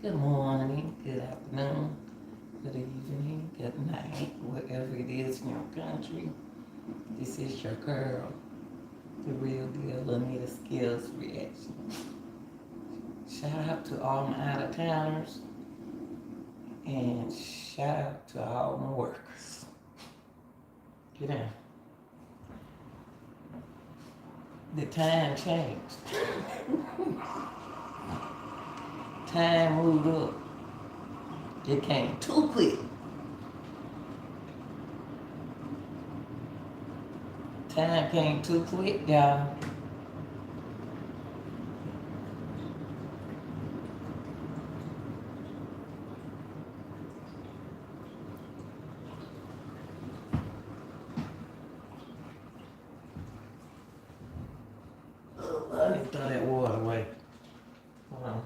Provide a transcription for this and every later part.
Good morning, good afternoon, good evening, good night, wherever it is in your country. This is your girl, the real deal, Anita Skills Reaction. Shout out to all my out of towners and shout out to all my workers. Get in. The time changed. Time moved up. It came too quick. Time came too quick, y'all. I need to throw that water away. Hold on.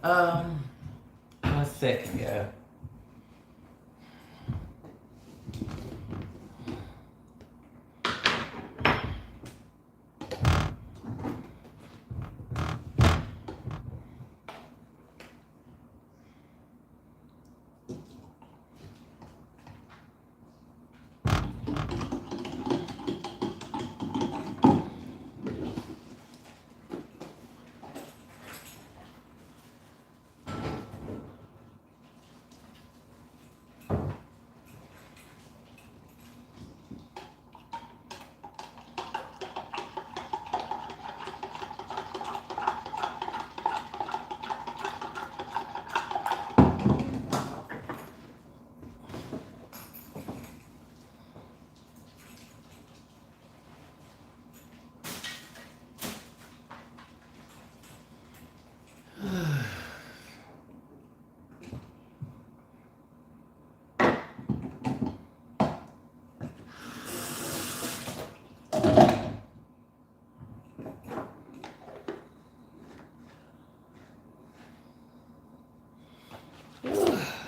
Um, 1 second, yeah.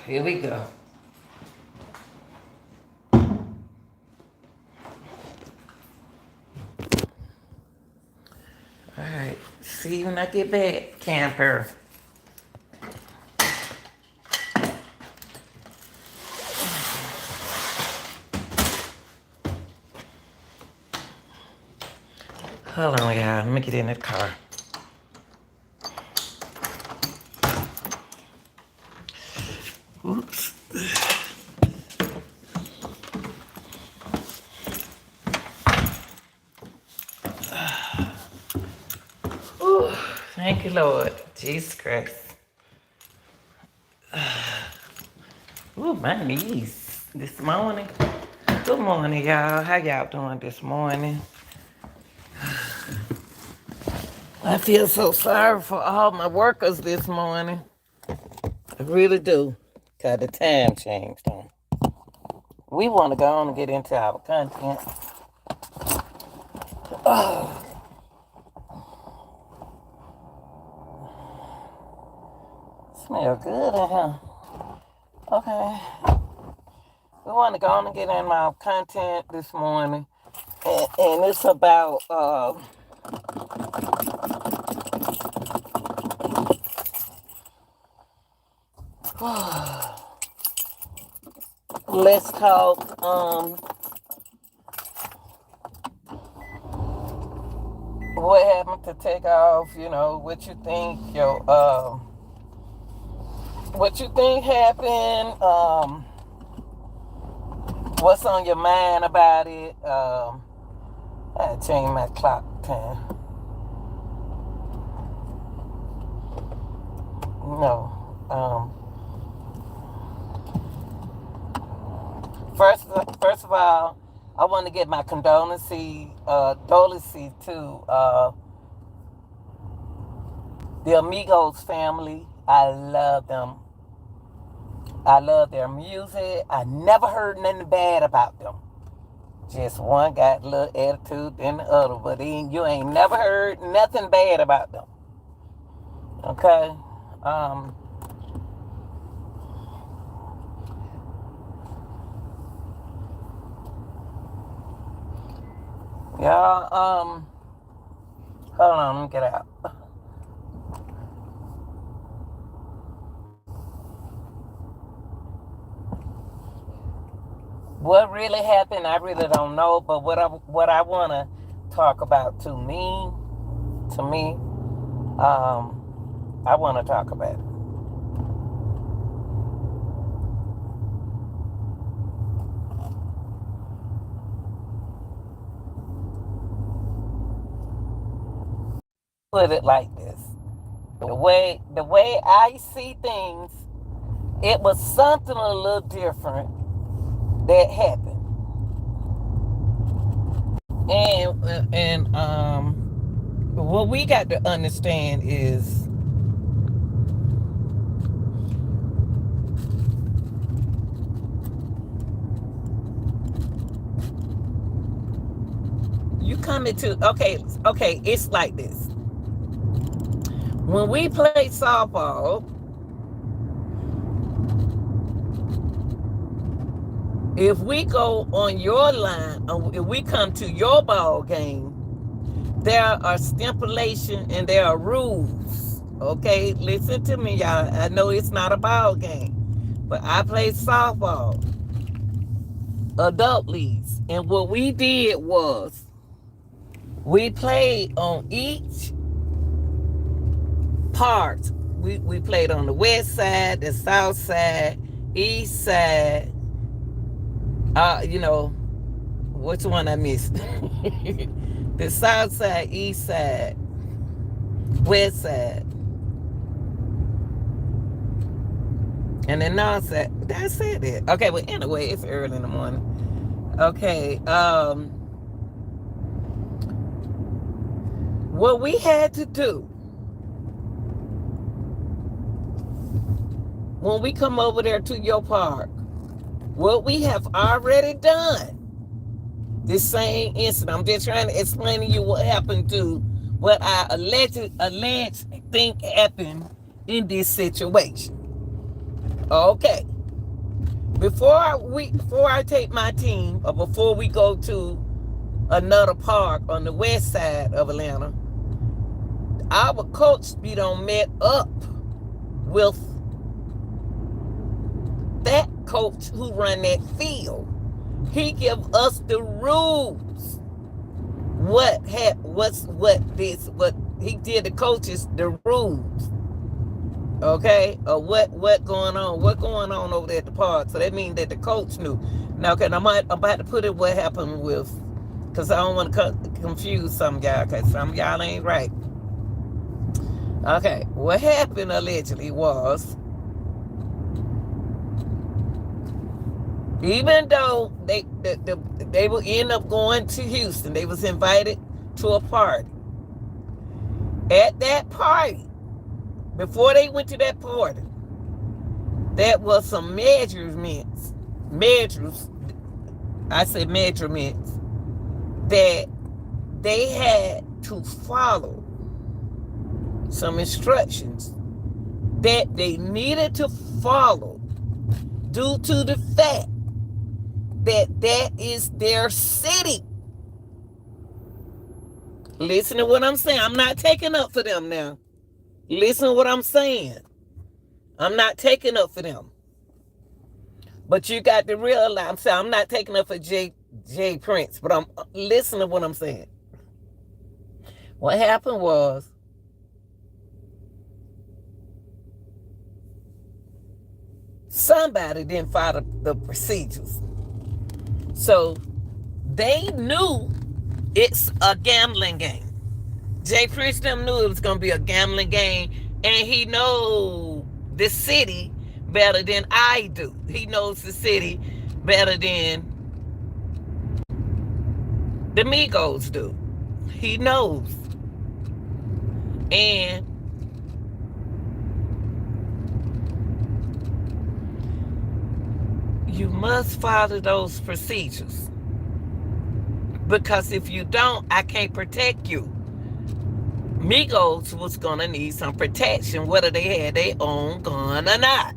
Here we go. All right. See you when I get back, camper. Hold on, y'all. Let me get in the car. Oops. Ooh, thank you, Lord. Jesus Christ. Ooh, my knees this morning. Good morning, y'all. How y'all doing this morning? I feel so sorry for all my workers this morning. I really do. Cause the time changed on. We want to go on and get into our content. Oh, smell good in here. Okay. We want to go on and get in our content this morning. And it's about let's talk. What happened to Takeoff? You know, what you think? What you think happened? What's on your mind about it? I changed my clock time. No. First, first of all, I want to get my condolences to the Amigos family. I love them. I love their music. I never heard nothing bad about them. Just one got a little attitude than the other, but you ain't never heard nothing bad about them. Okay? Y'all, hold on, let me get out. What really happened, I really don't know. But what I want to talk about to me, I want to talk about it. Put it like this: the way I see things, it was something a little different that happened. And what we got to understand is you come into okay, it's like this. When we play softball, if we go on your line, if we come to your ball game, there are stipulations and there are rules. Okay, listen to me, y'all. I know it's not a ball game, but I play softball, adult leagues, and what we did was we played on each part. We played on the west side, the south side, east side. You know, which one I missed? The south side, east side, west side, and the north side. That's it. Okay, well, anyway, it's early in the morning. Okay, what we had to do when we come over there to your park, what we have already done, this same incident, I'm just trying to explain to you what happened to what I alleged think happened in this situation. Okay. Before I take my team, or before we go to another park on the west side of Atlanta, our coach be done met up with that coach who run that field. He give us the rules. What he did, the coaches the rules. Okay, or what going on over there at the park. So that means that the coach knew. Now, okay, I'm about to put it what happened with, because I don't want to confuse some of y'all, because some of y'all ain't right. Okay, what happened allegedly was, even though they will end up going to Houston, they was invited to a party. At that party, before they went to that party, there was some measurements that they had to follow, some instructions that they needed to follow, due to the fact that is their city. Listen to what I'm saying. I'm not taking up for them now. Listen to what I'm saying. I'm not taking up for them. But you got to realize, I'm not taking up for Jay Prince, but I'm listening to what I'm saying. What happened was, somebody didn't follow the procedures. So they knew it's a gambling game. Jay Prince them knew it was going to be a gambling game, and he knows the city better than I do. He knows the city better than the Migos do. He knows. And you must follow those procedures. Because if you don't, I can't protect you. Migos was gonna need some protection, whether they had their own gun or not.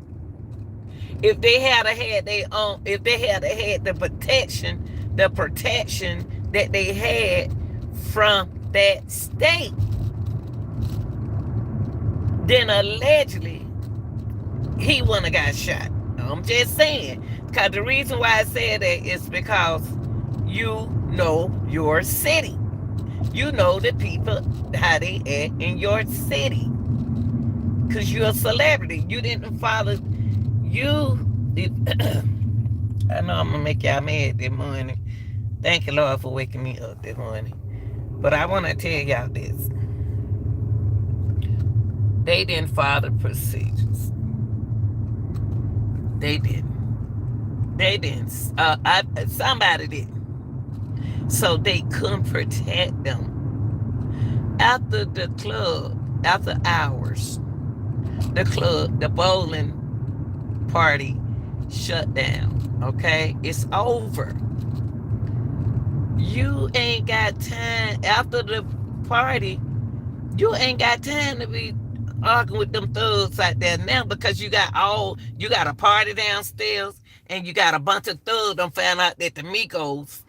If they had had their own, if they had had the protection that they had from that state, then allegedly he wouldn't have got shot. I'm just saying. Because the reason why I said that is because you know your city. You know the people, how they act in your city. Because you're a celebrity. You didn't follow. I know I'm going to make y'all mad this morning. Thank you, Lord, for waking me up this morning. But I want to tell y'all this. They didn't follow the procedures. They didn't. They didn't. Somebody didn't. So they couldn't protect them. After the club, after hours, the bowling party shut down. Okay? It's over. You ain't got time after the party. You ain't got time to be arguing with them thugs out there now, because you got a party downstairs and you got a bunch of thugs done found out that the Migos,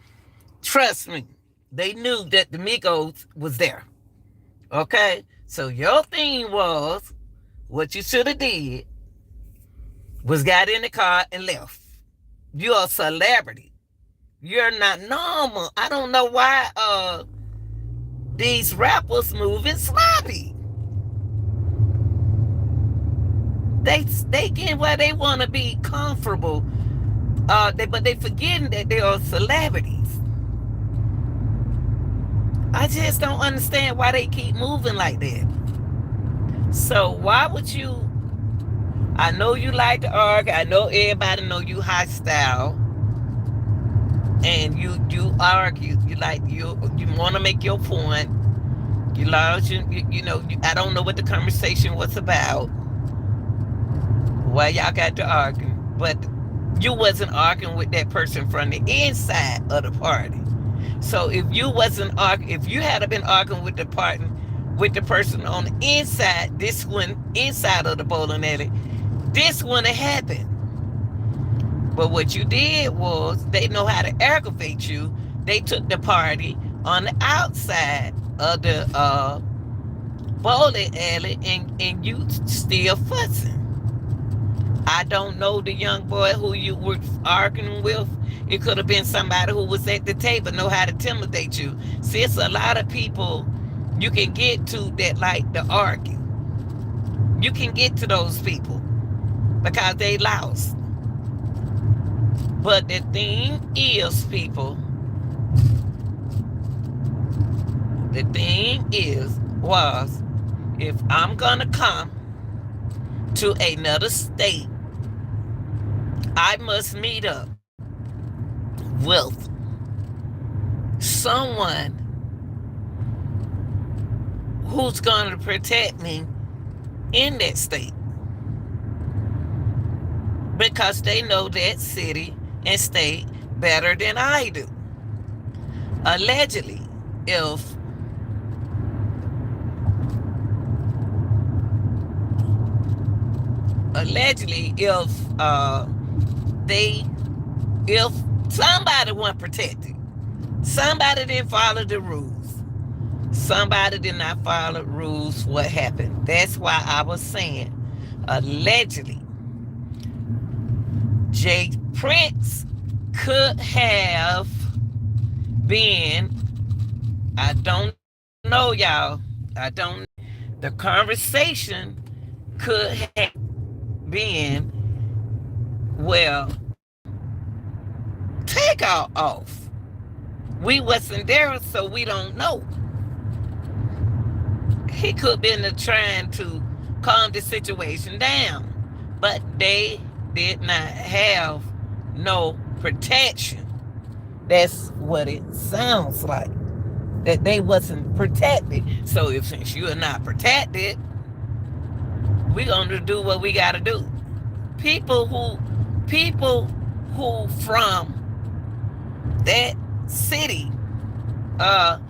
trust me, they knew that the Migos was there. Okay? So your thing was, what you should have did was got in the car and left. You're a celebrity. You're not normal. I don't know why these rappers moving sloppy. They get where they want to be comfortable, but they forgetting that they are celebrities. I just don't understand why they keep moving like that. So why would you? I know you like to argue. I know everybody know you hostile, and you argue. You want to make your point. You know. I don't know what the conversation was about. Why y'all got to argue? But you wasn't arguing with that person from the inside of the party. So if you had been arguing with the person on the inside, this one inside of the bowling alley, this wouldn't have happened. But what you did was, they know how to aggravate you. They took the party on the outside of the bowling alley, and you still fussing. I don't know the young boy who you were arguing with. It could have been somebody who was at the table, know how to intimidate you. See, it's a lot of people you can get to that like to argue. You can get to those people because they lost. But the thing is, people, if I'm going to come to another state, I must meet up with someone who's going to protect me in that state, because they know that city and state better than I do. Allegedly, if somebody wasn't protected, somebody didn't follow the rules, somebody did not follow rules, what happened? That's why I was saying, allegedly, Jay Prince could have been, I don't know, y'all. I don't. The conversation could have been, well, take off. We wasn't there, so we don't know. He could been trying to calm the situation down, but they did not have no protection. That's what it sounds like. That they wasn't protected. So if since you are not protected, we gonna do what we gotta do. People who people who from that city are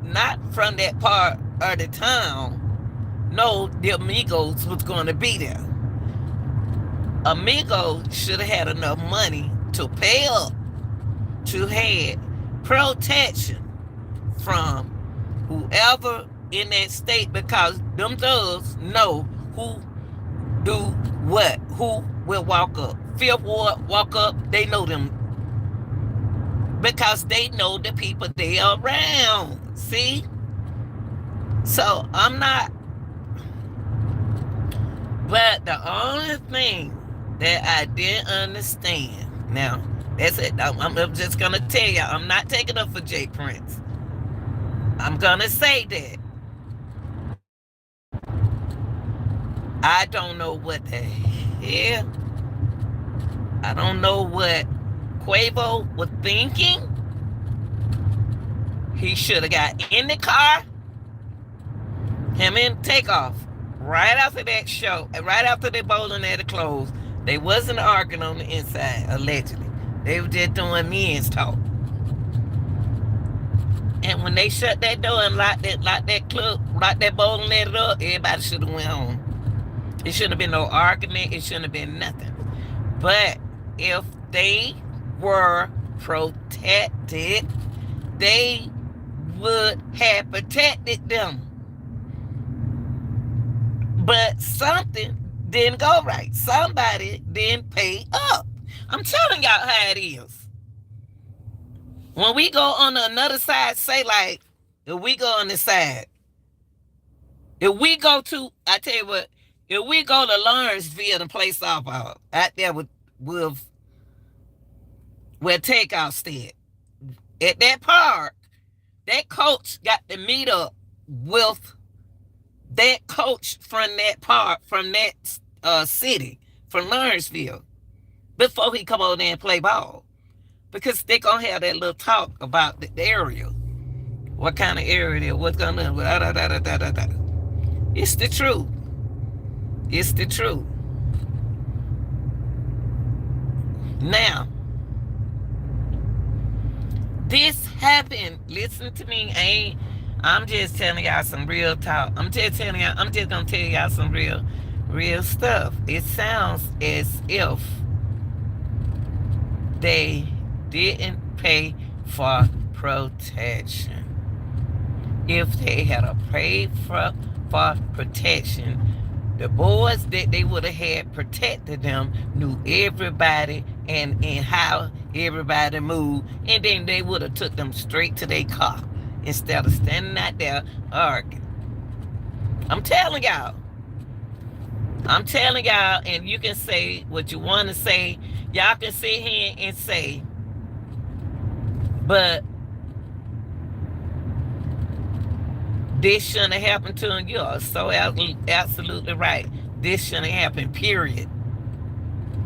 not from that part of the town know the Amigos was gonna be there. Amigo should have had enough money to pay up to have protection from whoever in that state, because them thugs know who do what, who will walk up. Fifth Ward walk up, they know them because they know the people they are around. See? So I'm not, but the only thing that I didn't understand, now that's it. I'm just gonna tell you, I'm not taking up for Jay Prince. I'm gonna say that I don't know what the hell. I don't know what Quavo was thinking. He should have got in the car, him and Takeoff, right after that show, right after the bowling alley closed. They wasn't arguing on the inside, allegedly. They were just doing men's talk. And when they shut that door and locked that club, locked that bowling alley up, everybody should have went home. It shouldn't have been no argument. It shouldn't have been nothing. But if they were protected, they would have protected them. But something didn't go right. Somebody didn't pay up. I'm telling y'all how it is. When we go on another side, say like, if we go on this side, if we go to, I tell you what, if we go to Lawrenceville and play softball out there with where Takeoff stayed, at that park, that coach got to meet up with that coach from that park, from that city, from Lawrenceville, before he come over there and play ball. Because they gonna have that little talk about the area. What kind of area it is, what's gonna da. It's the truth. It's the truth. Now, this happened. Listen to me. I'm just telling y'all some real talk. I'm just gonna tell y'all some real stuff. It sounds as if they didn't pay for protection. If they had a paid for protection, the boys that they would have had protected them knew everybody and how everybody moved, and then they would have took them straight to their car instead of standing out there arguing. I'm telling y'all, and you can say what you want to say. Y'all can sit here and say, but this shouldn't have happened to them. You are so absolutely right. This shouldn't have happened, period.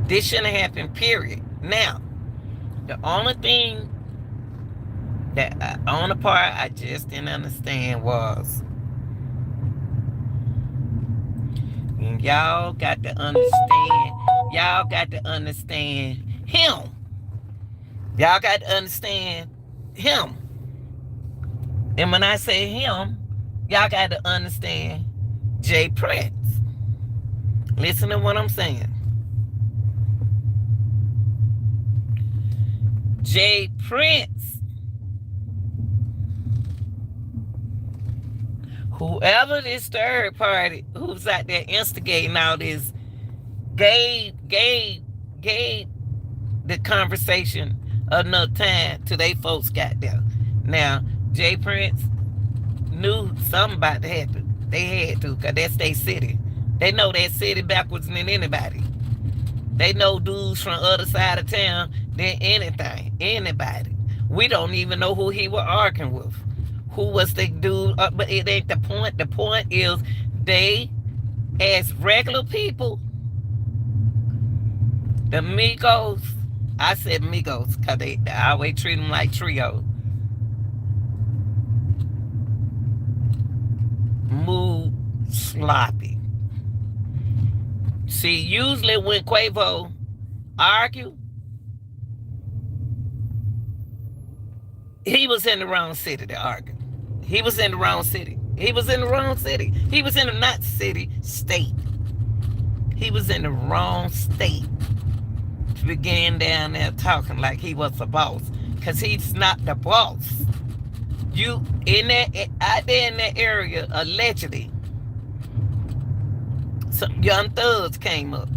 This shouldn't have happened, period. Now, the only thing on the part I just didn't understand was, y'all got to understand him. Y'all got to understand him. And when I say him, y'all got to understand Jay Prince. Listen to what I'm saying. Jay Prince, whoever this third party who's out there instigating all this gay the conversation enough time till they folks got there. Now, Jay Prince knew something about to happen. They had to, because that's their city. They know that city backwards than anybody. They know dudes from other side of town than anything, anybody. We don't even know who he was arguing with. Who was the dude? But it ain't the point. The point is they, as regular people, the Migos, I said Migos because they always treat them like trio, move sloppy. See, usually when Quavo argue, he was in the wrong city to argue. He was in the wrong city. He was in the wrong city. He was in the not city, state. He was in the wrong state to begin down there talking like he was the boss. Because he's not the boss. You, in that, out there in that area, allegedly, some young thugs came up.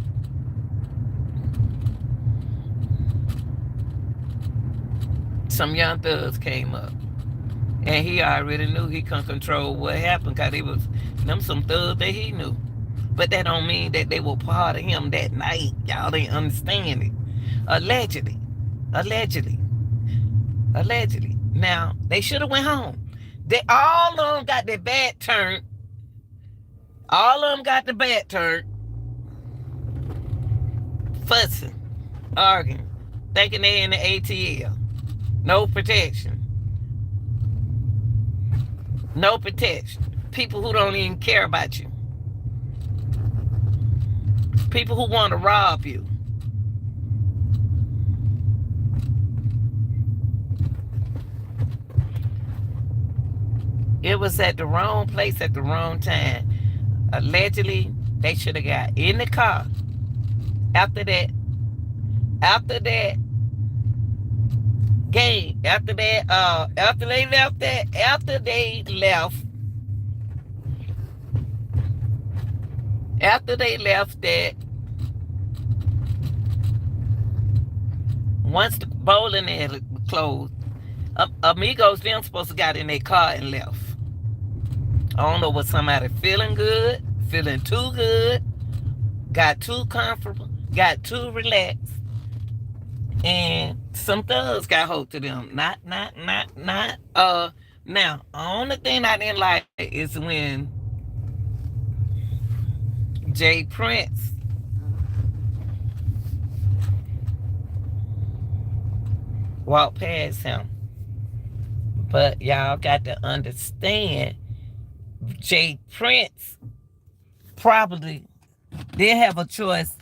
Some young thugs came up. And he already knew he couldn't control what happened because it was them some thugs that he knew. But that don't mean that they were part of him that night. Y'all didn't understand it. Allegedly. Allegedly. Allegedly. Now, they should have went home. They all of them got their back turned. All of them got the back turned. Fussing. Arguing. Thinking they in the ATL. No protection. No protection. People who don't even care about you. People who want to rob you. It was at the wrong place at the wrong time. Allegedly, they should have got in the car. After that game, after they left that, once the bowling alley closed, Amigos them supposed to got in their car and left. I don't know, was somebody feeling good, feeling too good, got too comfortable, got too relaxed, and some thugs got hold to them. Now, the only thing I didn't like is when Jay Prince walked past him. But y'all got to understand, Jay Prince probably didn't have a choice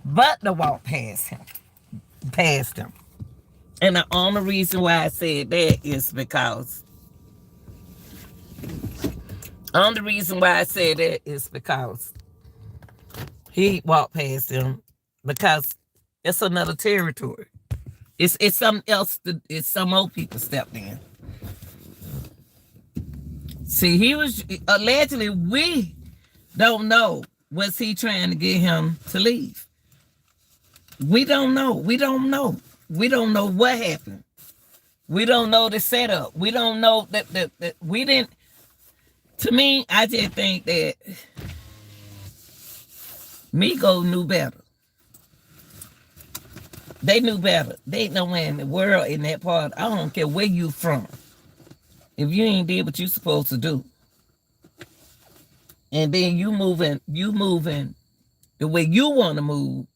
but to walk past him. And the only reason why I said that is because he walked past him because it's another territory. It's something else. It's some old people stepped in. See, he was allegedly, we don't know, was he trying to get him to leave? We don't know. We don't know what happened. We don't know the setup. We don't know that we didn't. To me, I just think that Migo knew better. They knew better. They ain't nowhere in the world in that part. I don't care where you from. If you ain't did what you supposed to do, and then you moving the way you want to move.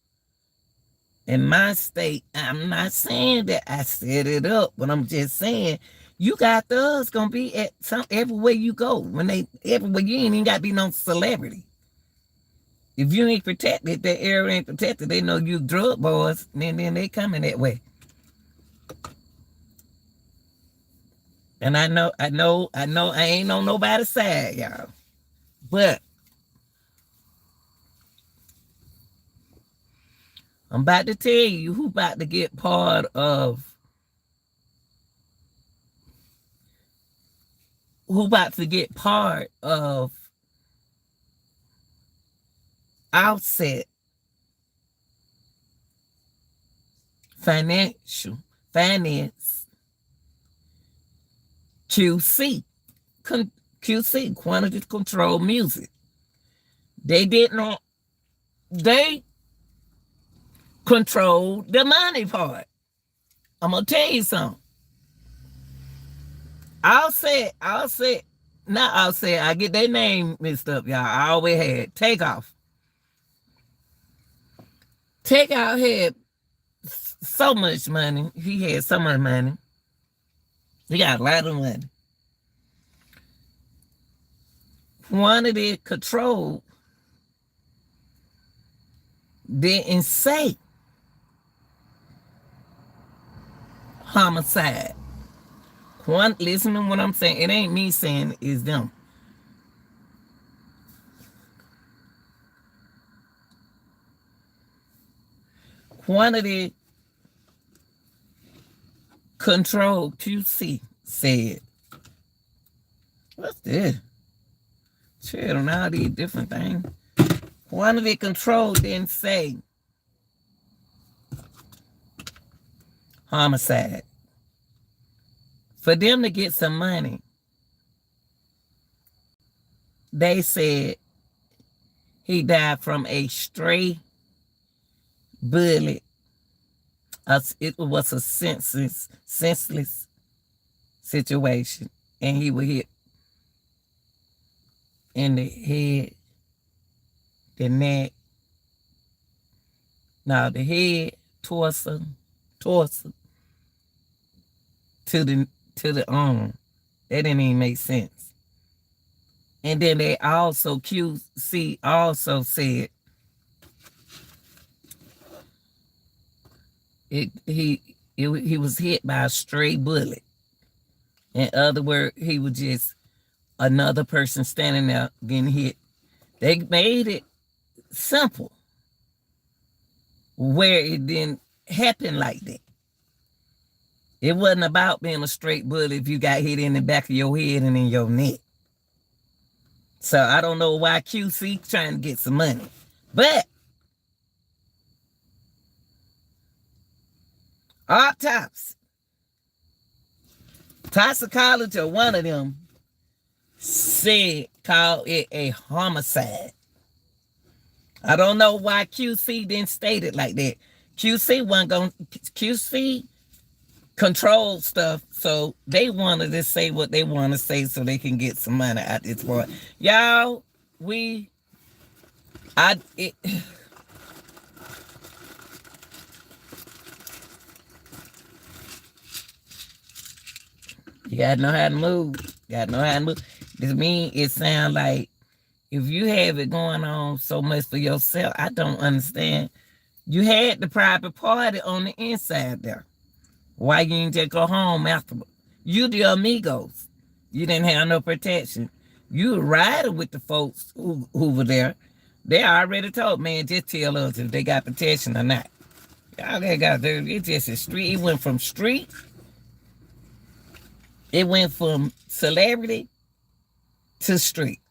In my state, I'm not saying that I set it up, but I'm just saying you got thugs gonna be at everywhere you go. Everywhere, you ain't even gotta be no celebrity. If you ain't protected, that area ain't protected, they know you drug boys, and then they coming that way. And I know I ain't on nobody's side, y'all. But I'm about to tell you who about to get part of Offset finance, QC, QC, quantity control music. They did not, they controlled the money part. I'm gonna tell you something. I get their name mixed up, y'all. I always had Takeoff. Takeoff had so much money. He had so much money. He got a lot of money. Quantity control didn't say homicide. Listen to what I'm saying. It ain't me saying it, it's them. Quantity control QC said, what's this? Shit on all these different things. Quantity control didn't say homicide. For them to get some money, they said he died from a stray bullet. It was a senseless situation, and he was hit in the head, the neck, the head, torso, to the arm. That didn't even make sense. And then they also, QC also said he was hit by a stray bullet. In other words, he was just another person standing there getting hit. They made it simple where it didn't happen like that. It wasn't about being a straight bullet if you got hit in the back of your head and in your neck. So I don't know why QC trying to get some money. But autopsy, toxicology, one of them called it a homicide. I don't know why QC didn't state it like that. QC control stuff, so they wanted to say what they want to say so they can get some money out this point. Y'all, you gotta know how to move. This means it sounds like if you have it going on so much for yourself, I don't understand. You had the private party on the inside there. Why you didn't just go home afterward? You the amigos. You didn't have no protection. You were riding with the folks who were there. They already told, man, just tell us if they got protection or not. Y'all got there. It's just a street. It went from street. It went from celebrity to street.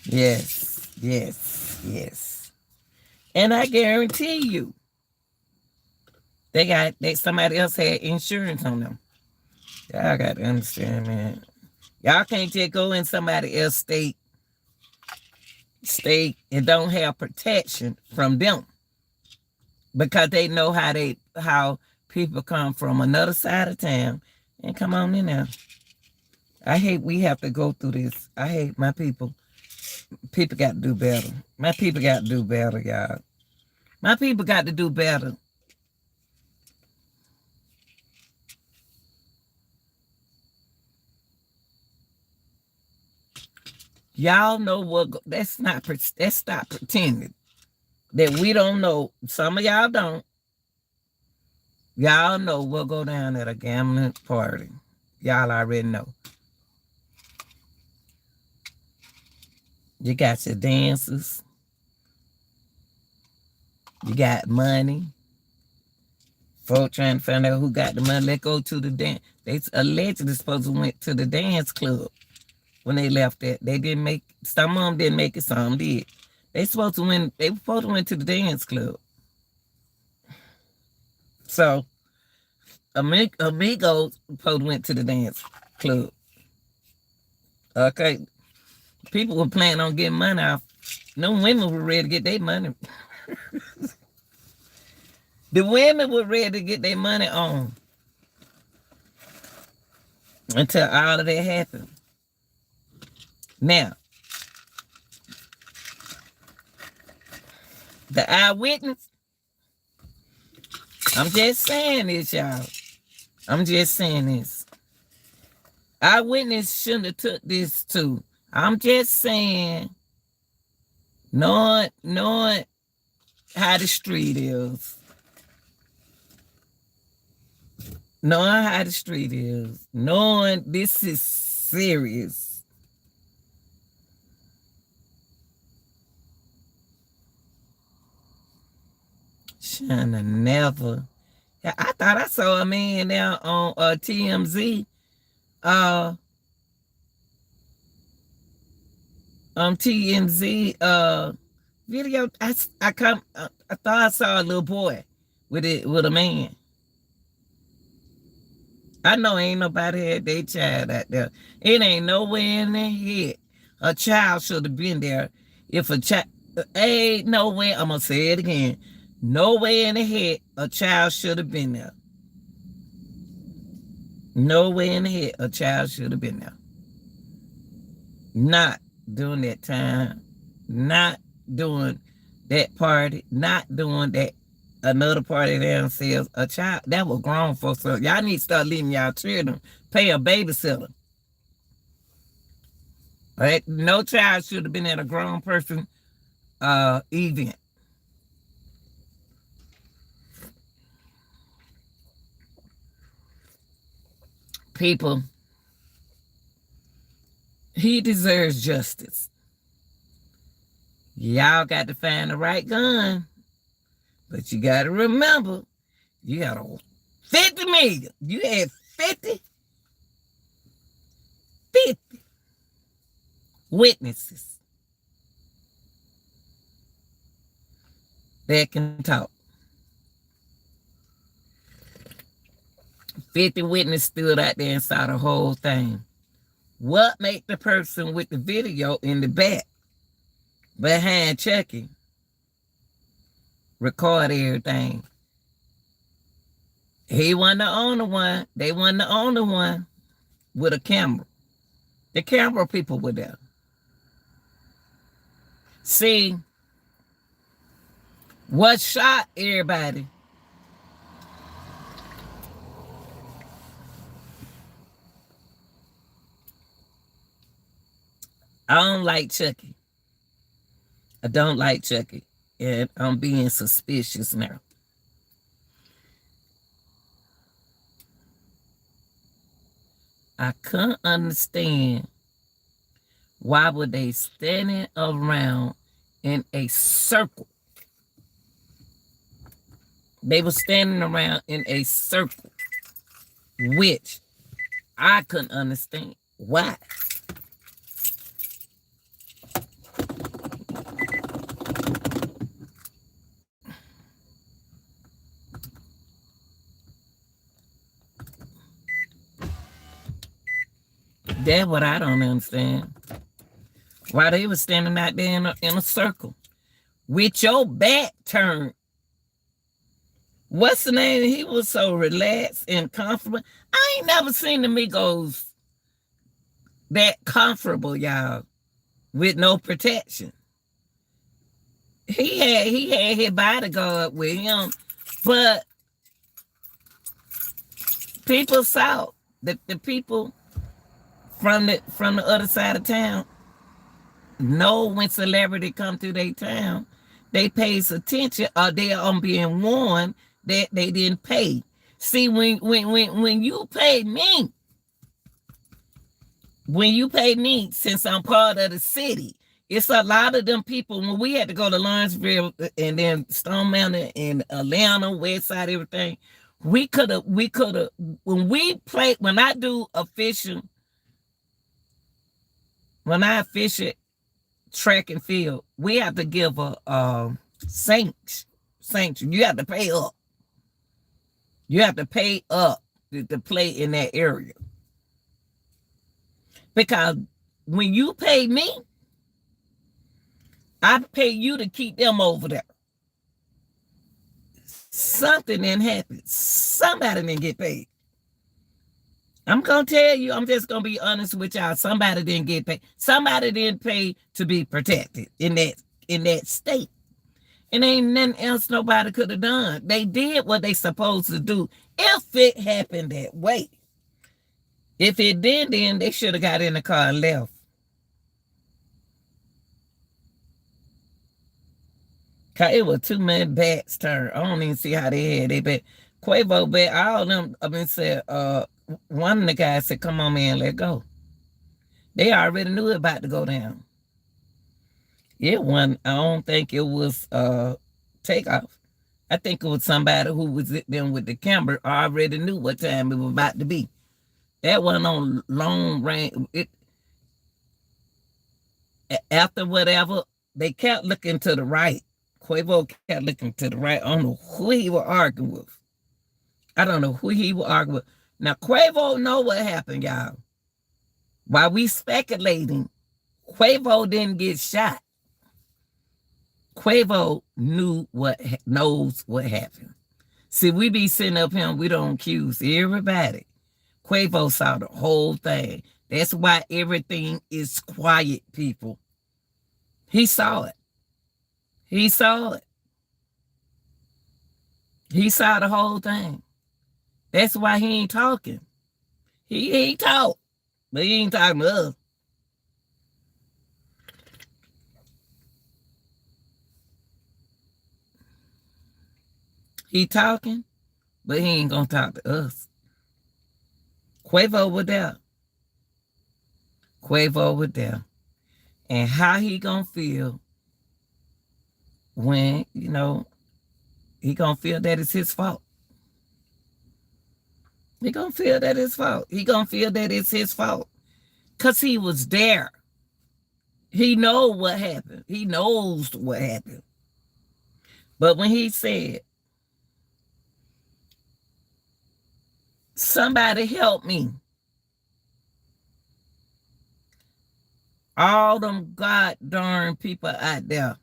Yes. And I guarantee you, somebody else had insurance on them. Y'all got to understand, man. Y'all can't just go in somebody else's state and don't have protection from them because they know how people come from another side of town and come on in there. I hate we have to go through this. I hate my people. People got to do better. My people got to do better, y'all. My people got to do better. Y'all know what, let's stop pretending that we don't know. Some of y'all don't. Y'all know what go down at a gambling party. Y'all already know. You got your dancers. You got money. Folk trying to find out who got the money. Let's go to the dance. They allegedly supposed to went to the dance club when they left that. They didn't make, some of them didn't make it, some did. They supposed to win, they supposed to went to the dance club. So Amigo supposed went to the dance club. Okay. People were planning on getting money off. No women were ready to get their money. The women were ready to get their money on until all of that happened. Now, the eyewitness, I'm just saying this, y'all. I'm just saying this. Eyewitness shouldn't have took this too. I'm just saying, knowing how the street is. Knowing how the street is. Knowing this is serious. Shouldn't never. I thought I saw a man now on TMZ. TMZ video. I thought I saw a little boy with a man. I know ain't nobody had their child out there. It ain't nowhere in their head a child should have been there. If a child ain't nowhere, I'm gonna say it again. Nowhere in the head a child should have been there. Nowhere in the head a child should have been there. Not during that time. Not doing that party. Not doing that another party themselves. A child that was grown folks. So y'all need to start leaving y'all children. Pay a babysitter. Right? No child should have been at a grown person event. People, he deserves justice. Y'all got to find the right gun. But you got to remember, you got 50 million. You had 50 witnesses that can talk. 50 witnesses stood out there and saw the whole thing. What made the person with the video in the back behind Chucky record everything? He wasn't the only one. They wasn't the only one with a camera. The camera people were there. See, what shot everybody? I don't like Chucky. I don't like Chucky. And I'm being suspicious now. I couldn't understand why were they standing around in a circle. They were standing around in a circle, which I couldn't understand why. That's what I don't understand. Why they were standing out there in a circle with your back turned. What's the name? He was so relaxed and comfortable. I ain't never seen the Migos that comfortable, y'all, with no protection. He had his bodyguard with him, but people saw the people from the other side of town know when celebrity come through their town, they pays attention or they are being warned that they didn't pay. See, when you pay me, since I'm part of the city, it's a lot of them people. When we had to go to Lawrenceville and then Stone Mountain and Atlanta, West Side, everything, we could have, when I do official, when I official track and field, we have to give a sanction. You have to pay up. You have to pay up to play in that area. Because when you pay me, I pay you to keep them over there. Something didn't happen. Somebody didn't get paid. I'm gonna tell you, I'm just gonna be honest with y'all. Somebody didn't get paid. Somebody didn't pay to be protected in that state. And ain't nothing else nobody could have done. They did what they supposed to do if it happened that way. If it did, then they should have got in the car and left. Cause it was too many bats turn. I don't even see how they had they bet. Quavo bet all of them. I mean, said one of the guys said, "Come on, man, let go." They already knew it about to go down. It wasn't. I don't think it was Takeoff. I think it was somebody who was them with the camera already knew what time it was about to be. That wasn't on long range. After whatever, they kept looking to the right. Quavo kept looking to the right. I don't know who he was arguing with. I don't know who he was arguing with. Now, Quavo know what happened, y'all. While we speculating, Quavo didn't get shot. Quavo knows what happened. See, we be sitting up here and we don't accuse everybody. Quavo saw the whole thing. That's why everything is quiet, people. He saw it. He saw it. He saw the whole thing. That's why he ain't talking. He talk, but he ain't talking to us. He talking, but he ain't gonna talk to us. Quavo was there. Quavo was there. And how he gonna feel when, he gonna feel that it's his fault. He gonna feel that it's fault. He gonna feel that it's his fault. Because he was there. He know what happened. He knows what happened. But when he said, somebody help me. All them god darn people out there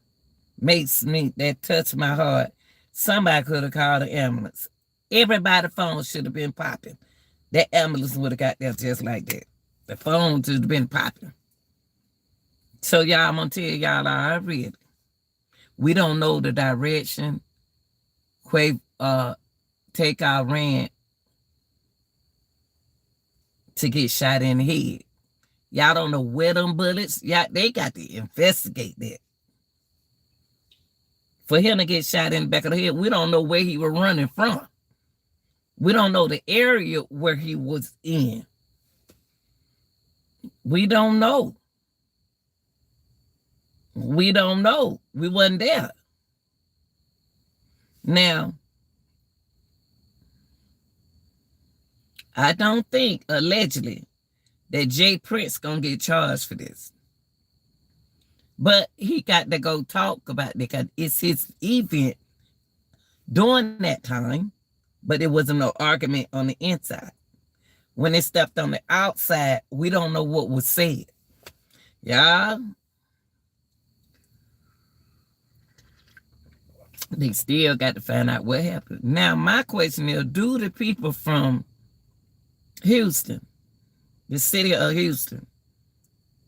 makes me, that touch my heart. Somebody could have called an ambulance. Everybody's phone should have been popping. That ambulance would have got there just like that. The phone should have been popping. So y'all, I'm going to tell y'all already. We don't know the direction Takeoff ran to get shot in the head. Y'all don't know where them bullets, they got to investigate that. For him to get shot in the back of the head, we don't know where he was running from. We don't know the area where he was in. We don't know. We don't know. We wasn't there. Now, I don't think, allegedly, that Jay Prince gonna get charged for this. But he got to go talk about it because it's his event during that time, but it wasn't no argument on the inside. When they stepped on the outside, we don't know what was said. Y'all, they still got to find out what happened. Now, my question is, do the people from Houston, the city of Houston,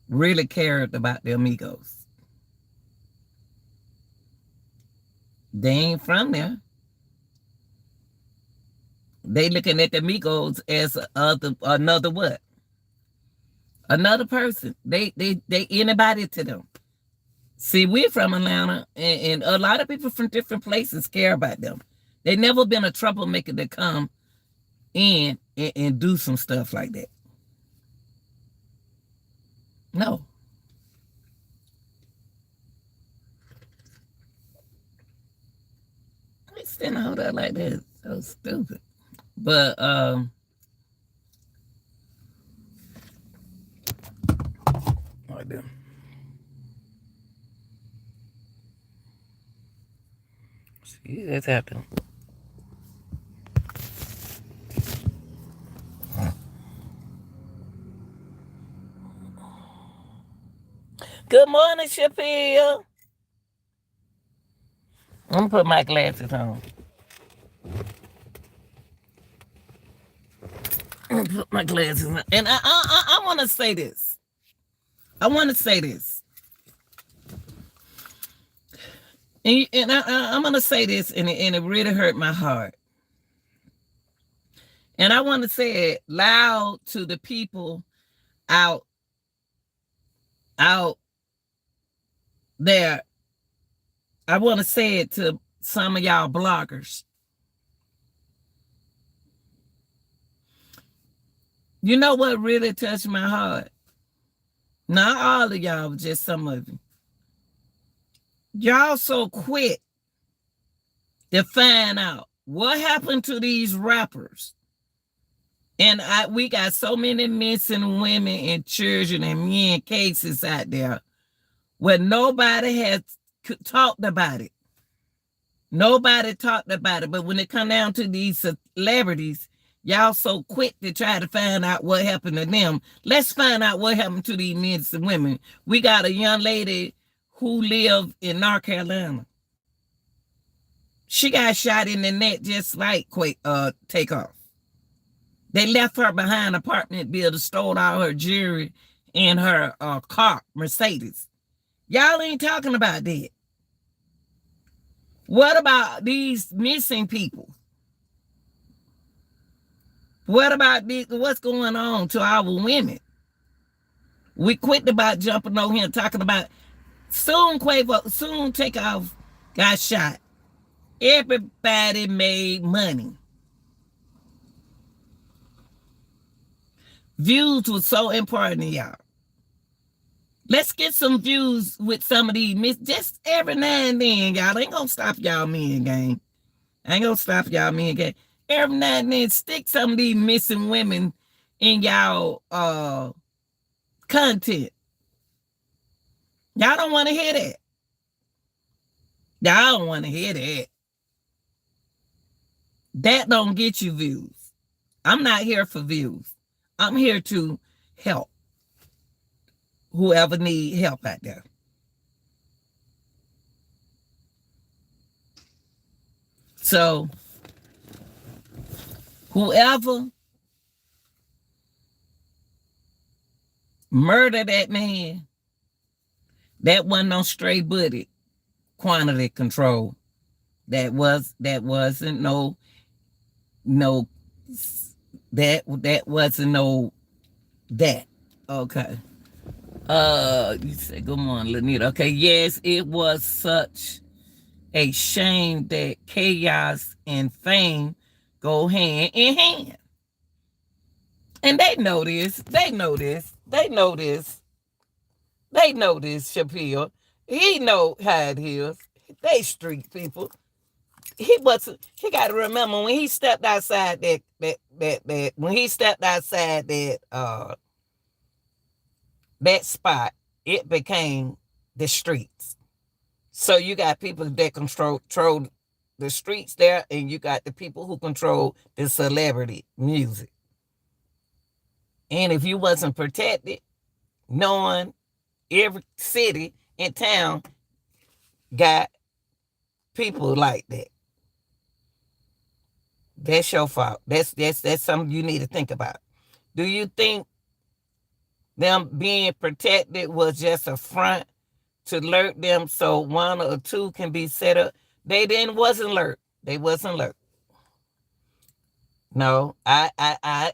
really cared about the Amigos? They ain't from there. They looking at the Amigos as another what? Another person. They anybody to them. See, we're from Atlanta, and a lot of people from different places care about them. They never been a troublemaker to come in and do some stuff like that. No. They stand hold up like that. So stupid. But like them. See, that's happened. Good morning, Shapiro. I'm gonna put my glasses on. I'm gonna put my glasses on. And I want to say this. I want to say this. I'm going to say this, and it really hurt my heart. And I want to say it loud to the people out there. I want to say it to some of y'all bloggers. You know what really touched my heart? Not all of y'all, but just some of you. Y'all so quick to find out what happened to these rappers. And we got so many missing women and children and men cases out there where nobody has talked about it. Nobody talked about it. But when it come down to these celebrities, y'all so quick to try to find out what happened to them. Let's find out what happened to these men and women. We got a young lady who lived in North Carolina. She got shot in the neck just like Takeoff. They left her behind an apartment building, stole all her jewelry and her car, Mercedes. Y'all ain't talking about that. What about these missing people? What about what's going on to our women? We quit about jumping on here talking about soon Takeoff got shot. Everybody made money. Views was so important to y'all. Let's get some views with some of these just every now and then, y'all. Ain't gonna stop y'all men gang. Ain't gonna stop y'all men gang. Every now and then, stick some of these missing women in y'all content. Y'all don't want to hear that. Y'all don't want to hear that. That don't get you views. I'm not here for views. I'm here to help whoever need help out there. So, whoever murdered that man, that wasn't no stray buddy quantity control. That wasn't that wasn't no that. Okay. You said good morning, Lanita. Okay, yes, it was such a shame that chaos and fame go hand in hand. And they know this. They know this. They know this. They know this, Shapiro. He know how it is. They street people. He got to remember when he stepped outside that spot, it became the streets. So you got people that control the streets there, and you got the people who control the celebrity music. And if you wasn't protected, knowing every city and town got people like that. That's your fault. That's something you need to think about. Do you think them being protected was just a front to alert them so one or two can be set up? They wasn't alert. They wasn't alert. No, I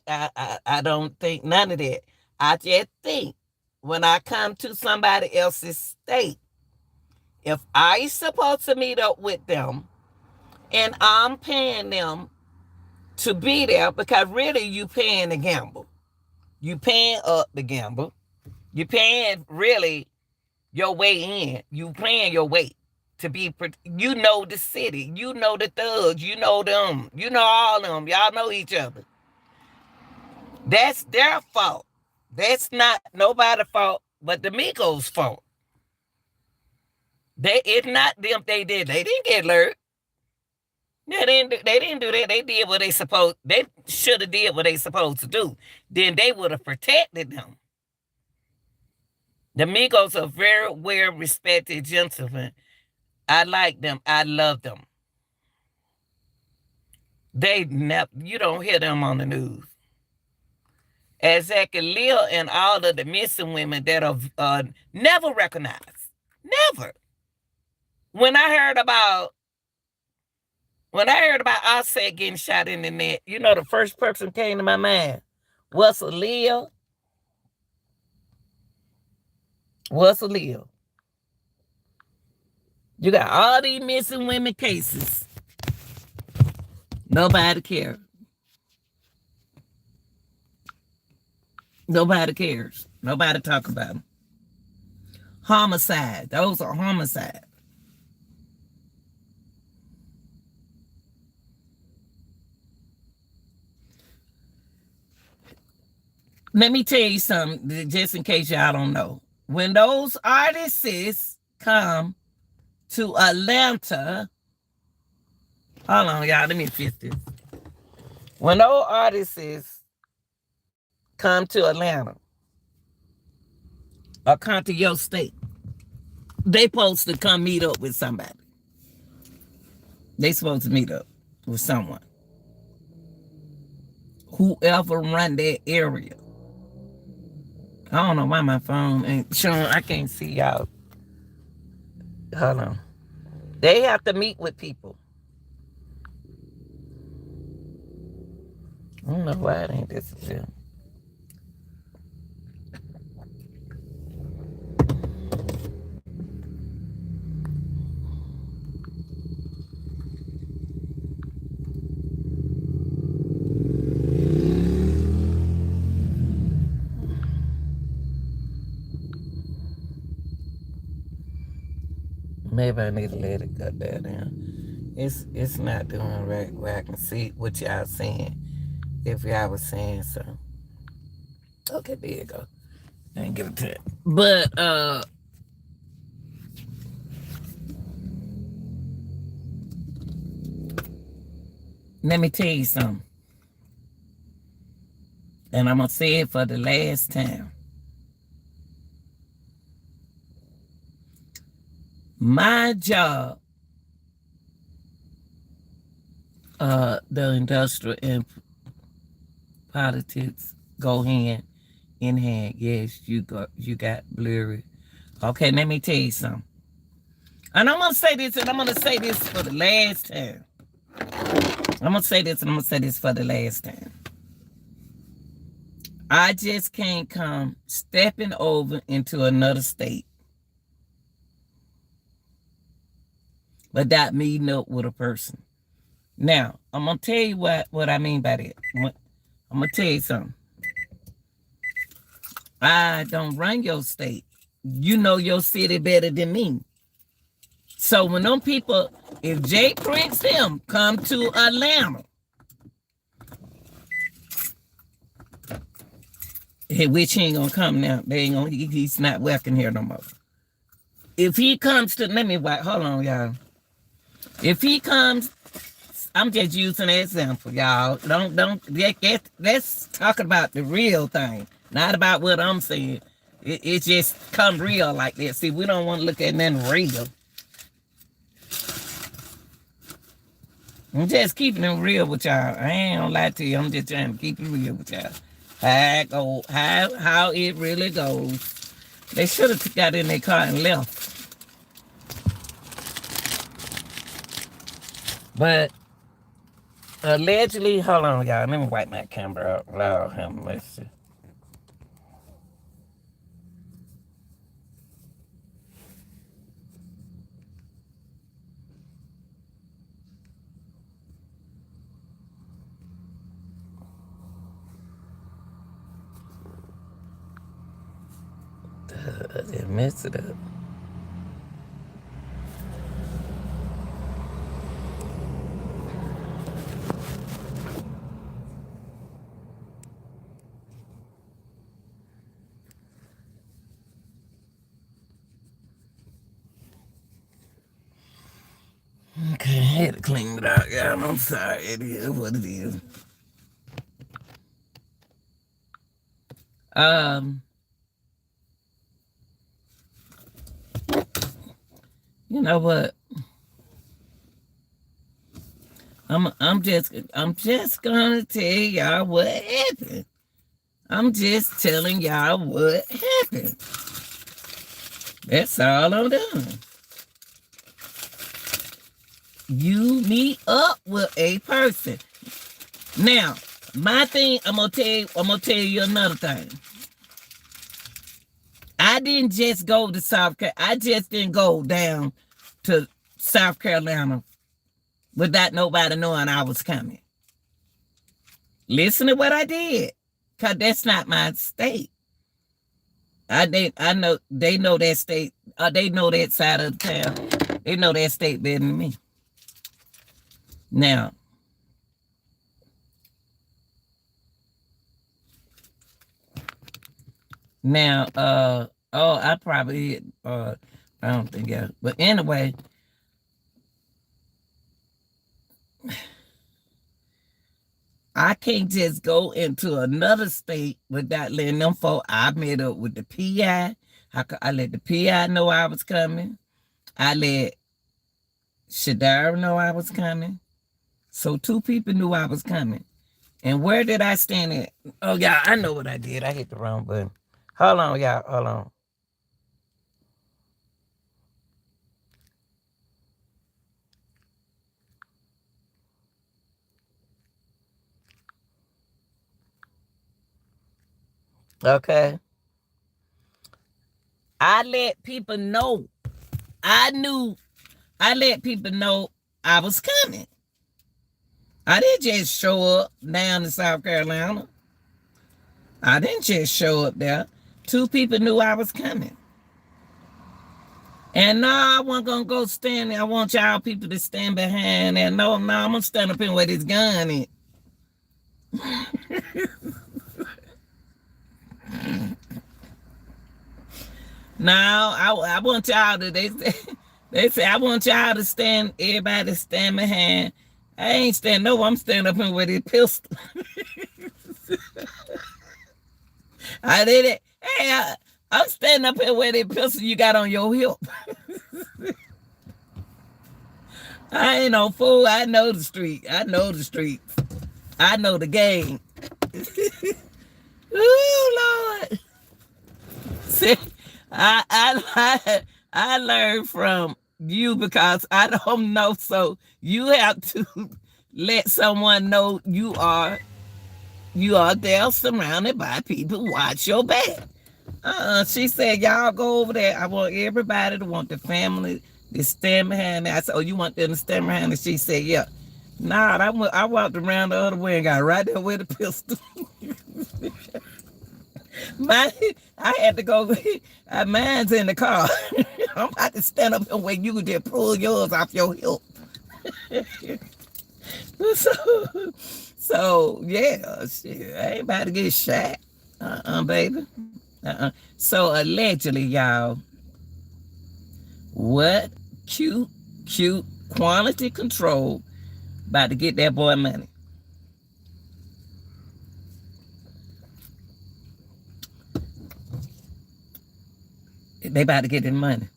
don't think none of that. I just think when I come to somebody else's state, if I supposed to meet up with them and I'm paying them to be there, because really you paying to gamble. You paying up to gamble. You paying really your way in. You paying your way to be, you know the city. You know the thugs. You know them. You know all them. Y'all know each other. That's their fault. That's not nobody's fault but the Migos' fault. It's not them they did. They didn't get alert. They didn't do that. They did what they supposed. They should have did what they supposed to do. Then they would have protected them. The Migos are very well respected gentlemen. I like them. I love them. You don't hear them on the news. Exactly, Lil and all of the missing women that are never recognized. Never. When I heard about Offset getting shot in the neck, the first person came to my mind was a Lil. Was a Lil. You got all these missing women cases. Nobody cares. Nobody cares. Nobody talk about them. Homicide. Those are homicide. Let me tell you something, just in case y'all don't know. When those artists come to Atlanta, hold on, y'all, let me fix this. When those artists come to Atlanta or come to your state, they supposed to come meet up with somebody. They supposed to meet up with someone. Whoever run that area. I don't know why my phone ain't showing. I can't see y'all. Hold on. They have to meet with people. I don't know why it ain't disappearing. Maybe I need to let it cut that down. It's not doing right where I can see what y'all saying. If y'all was saying something. Okay, there you go. I ain't give it to it. But let me tell you something. And I'm gonna say it for the last time. My job, the industrial and politics go hand in hand. Yes, you got blurry. Okay, let me tell you something. And I'm gonna say this, and I'm gonna say this for the last time. I'm gonna say this, and I'm gonna say this for the last time. I just can't come stepping over into another state without meeting up with a person. Now, I'm going to tell you what I mean by that. I'm going to tell you something. I don't run your state. You know your city better than me. So when them people, if Jay Prince them come to Atlanta, which he ain't going to come now. He's not welcome here no more. If he comes to, hold on, y'all. If he comes, I'm just using an example, y'all. Let's talk about the real thing, not about what I'm saying. It just come real like that. See, we don't want to look at nothing real. I'm just keeping it real with y'all. I ain't gonna lie to you. I'm just trying to keep it real with y'all. How it really goes. They should have got in their car and left. But allegedly, hold on, y'all. Let me wipe my camera out. Lord have mercy. I didn't mess it up. Okay, I had to clean it out, y'all. I'm sorry. It is what it is. You know what? I'm just gonna tell y'all what happened. I'm just telling y'all what happened. That's all I'm doing. You meet up with a person. Now, my thing, I'm gonna tell you another thing. I didn't just go to South Carolina. I just didn't go down to South Carolina without nobody knowing I was coming. Listen to what I did, cause that's not my state. I know they know that state. They know that side of the town. They know that state better than me. Now, I probably I don't think I. But anyway, I can't just go into another state without letting them folk. I met up with the PI. I let the PI know I was coming. I let Shadara know I was coming. So 2 people knew I was coming. And where did I stand at? Oh, yeah, I know what I did. I hit the wrong button. Hold on, y'all. Hold on. Okay. I let people know. I let people know I was coming. I didn't just show up down in South Carolina. I didn't just show up there. 2 people knew I was coming. And no, I wasn't going to go stand there. I want y'all people to stand behind there. No, I'm going to stand up in where this gun is. Now, I want y'all to, they say, I want y'all to stand, everybody to stand behind. I ain't stand no, I'm standing up in with this pistol. I did it. Hey, I'm standing up here with this pistol you got on your hip. I ain't no fool. I know the street. I know the streets. I know the game. Ooh, Lord. See, I learned from you because I don't know. So you have to let someone know you are there surrounded by people. Watch your back. She said, y'all go over there. I want everybody to want the family to stand behind me. I said, oh, you want them to stand behind me? She said, yeah. Nah, I walked around the other way and got right there with the pistol. I had to go. Mine's in the car. I'm about to stand up and where you could just pull yours off your hip. So yeah, shit, I ain't about to get shot. Baby. So allegedly, y'all, what cute quality control about to get that boy money. They about to get their money.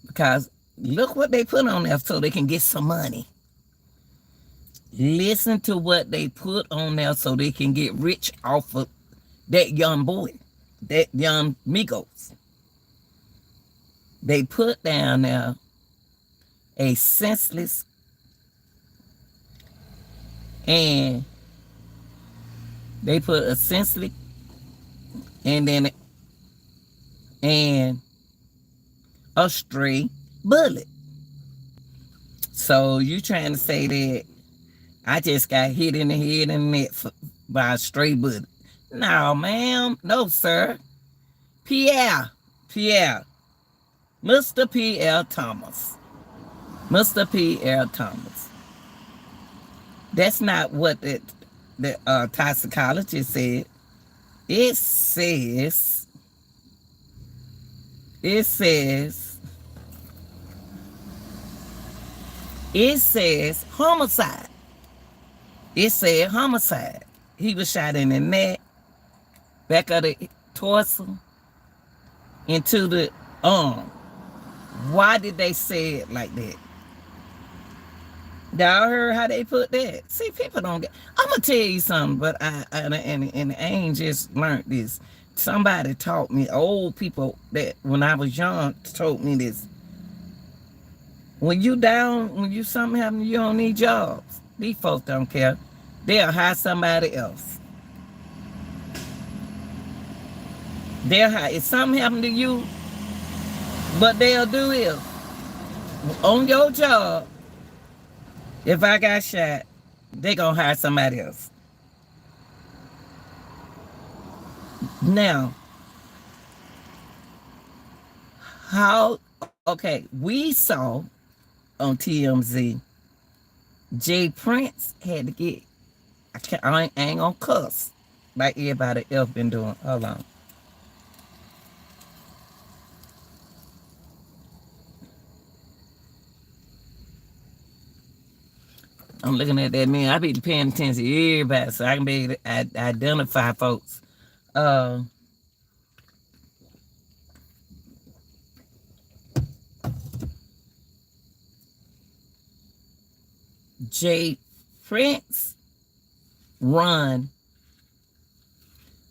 Because look what they put on there so they can get some money. Listen to what they put on there so they can get rich off of that young boy, that young Migos. They put down there a senseless and they put a senseless and a stray bullet. So you trying to say that I just got hit in the head and neck by a stray bullet? No, ma'am. No, sir. Pierre. Mr. P.L. Thomas. Mr. P.L. Thomas. That's not what the toxicologist said. It says homicide. It said homicide. He was shot in the neck, back of the torso, into the arm. Why did they say it like that? Y'all heard how they put that? See, people don't get. I'm gonna tell you something, but I ain't just learned this. Somebody taught me. Old people that when I was young told me this. When you down, when you something happen, you don't need jobs. These folks don't care. They'll hire somebody else. They'll hire. If something happened to you, what they'll do is on your job. If I got shot, they gonna hire somebody else. Now, how? Okay, we saw on TMZ, Jay Prince had to get. I ain't gonna cuss like everybody else been doing. Hold on. I'm looking at that man. I be paying attention to everybody so I can be able to identify folks. Uh, Jay Prince run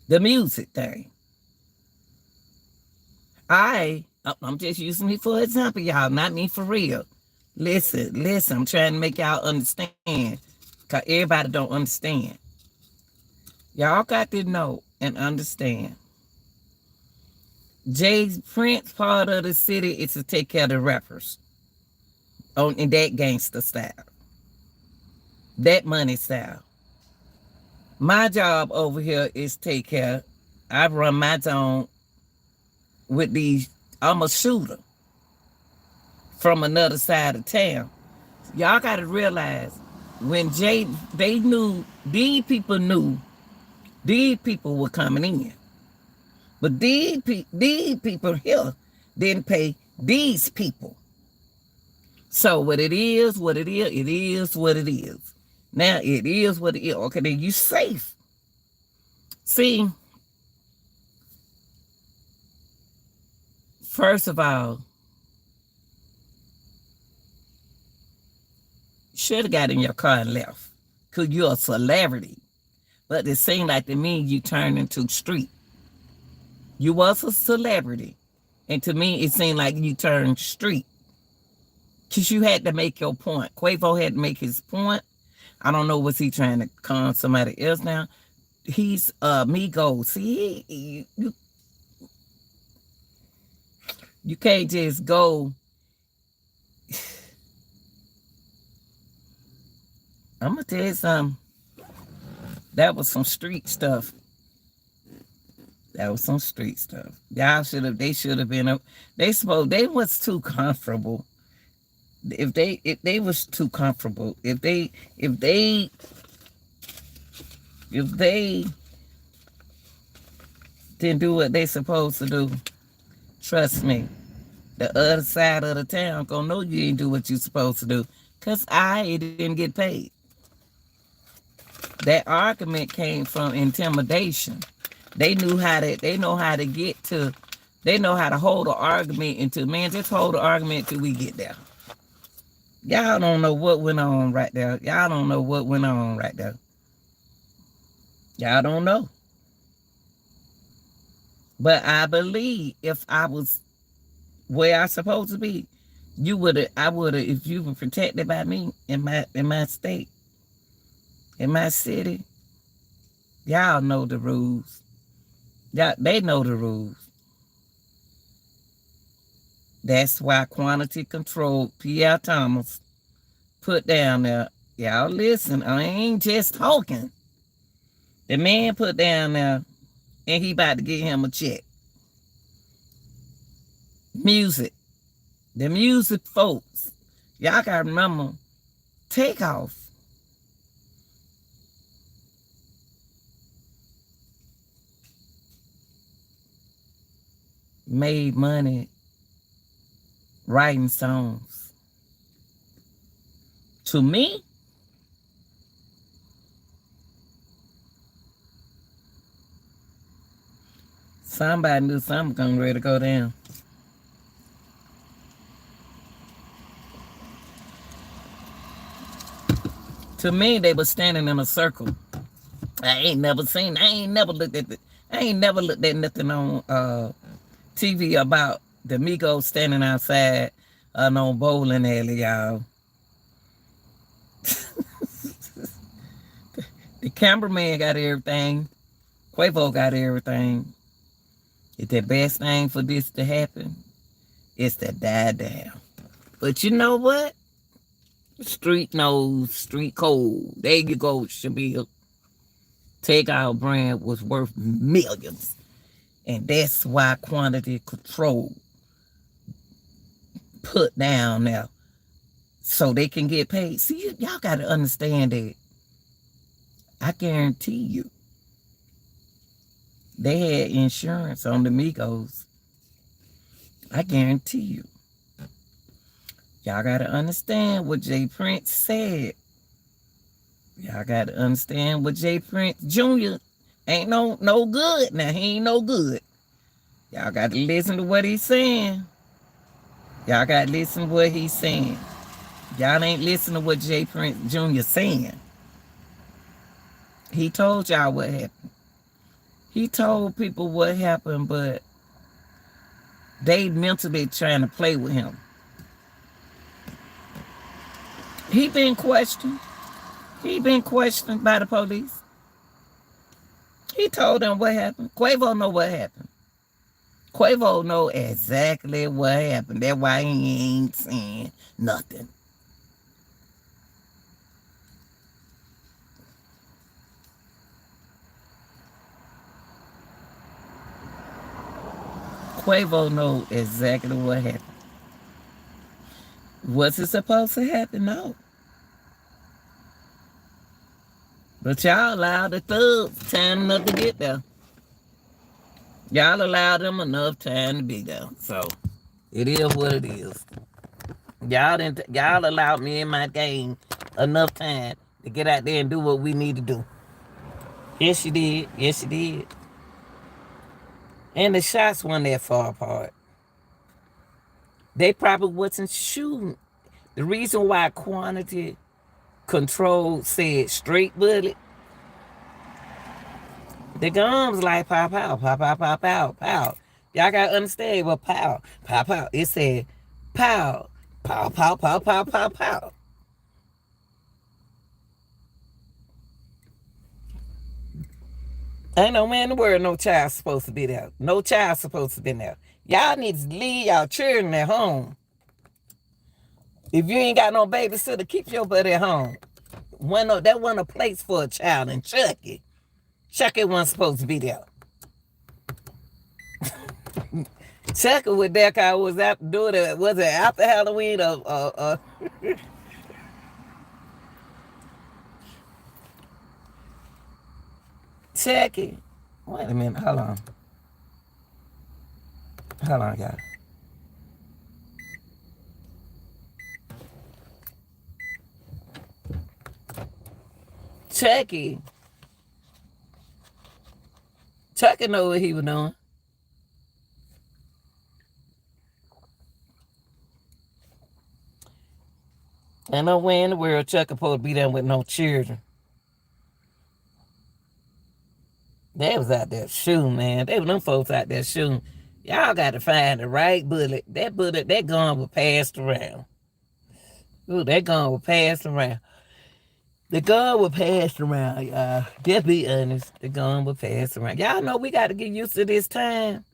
the music thing. I'm just using me for example, y'all, not me for real. Listen, I'm trying to make y'all understand. Because everybody don't understand. Y'all got to know and understand. Jay Prince part of the city is to take care of the rappers. In that gangster style. That money style. My job over here is take care. I run my zone with these. I'm a shooter from another side of town. Y'all got to realize when they knew, these people knew these people were coming in. But these people here didn't pay these people. So what it is, it is what it is. Now it is what it is. Okay, then you safe. See, first of all, should have got in your car and left. Because you're a celebrity. But it seemed like to me you turned into street. You was a celebrity. And to me, it seemed like you turned street. Because you had to make your point. Quavo had to make his point. I don't know, was he trying to con somebody else now? He's Amigo. See, you can't just go. I'm going to tell you something. That was some street stuff. That was some street stuff. They should have been, they was too comfortable. If they was too comfortable, if they didn't do what they supposed to do, trust me, the other side of the town gonna know you didn't do what you supposed to do. Cause I didn't get paid. That argument came from intimidation. They know how to hold an argument until, man, just hold the argument till we get there. Y'all don't know what went on right there. Y'all don't know what went on right there. Y'all don't know. But I believe if I was where I supposed to be, I would have, if you were protected by me in my state, in my city, y'all know the rules. They know the rules. That's why quantity control Pierre Thomas put down there. Y'all listen, I ain't just talking. The man put down there and he about to get him a check. Music. The music folks. Y'all gotta remember, Takeoff made money writing songs. To me, somebody knew something was ready to go down. To me, they were standing in a circle. I ain't never looked at nothing on TV about the Amigos standing outside no bowling alley, y'all. The cameraman got everything. Quavo got everything. It's the best thing for this to happen. It's to die down. But you know what? Street knows, street code. There you go, Shabir. Takeoff brand was worth millions. And that's why quantity control put down now. So they can get paid. See, y'all got to understand that. I guarantee you. They had insurance on the Migos. I guarantee you. Y'all got to understand what Jay Prince said. Y'all got to understand what Jay Prince Jr. ain't no good. Now, he ain't no good. Y'all got to listen to what he's saying. Y'all got to listen to what he's saying. Y'all ain't listening to what Jay Prince Jr. saying. He told y'all what happened. He told people what happened, but they mentally trying to play with him. He been questioned. He been questioned by the police. He told them what happened. Quavo know what happened. Quavo know exactly what happened. That's why he ain't saying nothing. Quavo know exactly what happened. Was it supposed to happen? No. But y'all allowed the thugs time enough to get there. Y'all allowed them enough time to be there. So it is what it is. Y'all allowed me and my gang enough time to get out there and do what we need to do. Yes, you did. Yes, you did. And the shots weren't that far apart. They probably wasn't shooting. The reason why quantity control said straight bullet, the guns like pow, pow, pow, pow, pow, pow, pow. Y'all got to understand what pow, pow, pow. It said pow, pow, pow, pow, pow, pow, pow. Ain't no man in the world no child supposed to be there. No child supposed to be there. Y'all need to leave y'all children at home. If you ain't got no babysitter, keep your butt at home. That wasn't a place for a child in Chucky. Chucky wasn't supposed to be there. Chucky with that guy was out doing it. Was it after Halloween or Chucky? Wait a minute. Hold on. Hold on, y'all. Chucky know what he was doing. Ain't no way in the world Chucky supposed to be there with no children. They was out there shooting, man. Them folks out there shooting. Y'all got to find the right bullet. That gun was passed around. Ooh, that gun was passed around. The gun was passed around, y'all. Just be honest. The gun was passed around. Y'all know we got to get used to this time.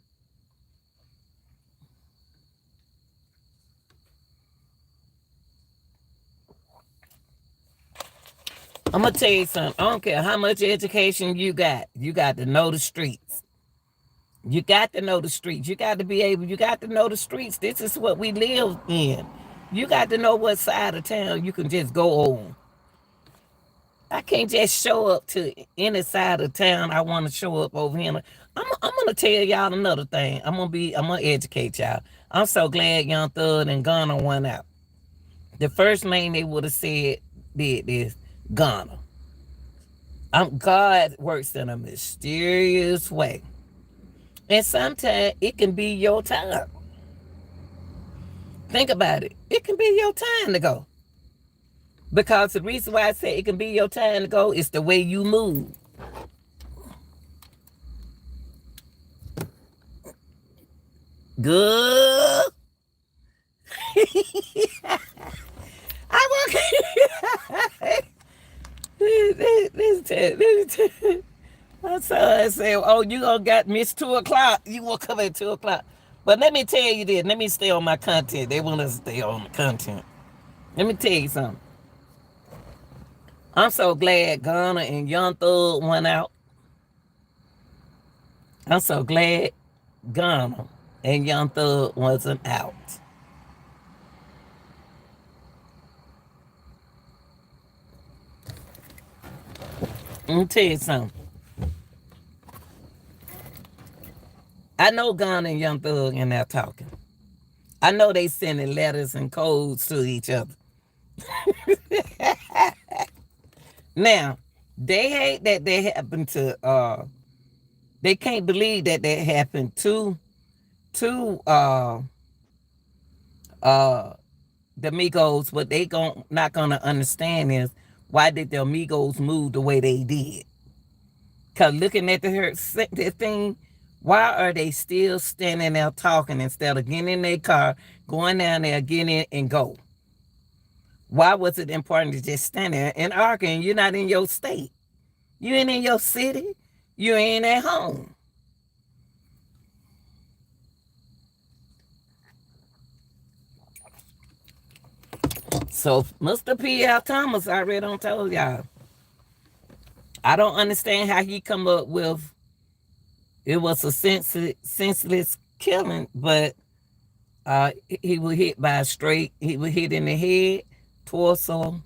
I'm going to tell you something. I don't care how much education you got. You got to know the streets. You got to know the streets. You got to know the streets. This is what we live in. You got to know what side of town you can just go on. I can't just show up to any side of town I want to show up over here. I'm going to tell y'all another thing. I'm going to educate y'all. I'm so glad Young Thug and Ghana won out. The first name they would have said did this, Ghana. God works in a mysterious way. And sometimes it can be your time. Think about it. It can be your time to go. Because the reason why I say it can be your time to go is the way you move. Good. I work. This. My son said, "Oh, you gonna got Miss 2 o'clock. You will come at 2 o'clock." But let me tell you this. Let me stay on my content. They want us to stay on the content. Let me tell you something. I'm so glad Ghana and Young Thug went out. I'm so glad Ghana and Young Thug wasn't out. Let me tell you something. I know Ghana and Young Thug in there talking. I know they sending letters and codes to each other. Now, they hate that they happened to they can't believe that happened to the Migos. What they not gonna understand is why did the Amigos move the way they did? Cause looking at the thing, why are they still standing there talking instead of getting in their car, going down there, getting in and go? Why was it important to just stand there and argue? You're not in your state. You ain't in your city. You ain't at home. So Mr. P.L. Thomas already done told y'all. I don't understand how he come up with it was a senseless killing, but he was hit by a straight, he was hit in the head, torso,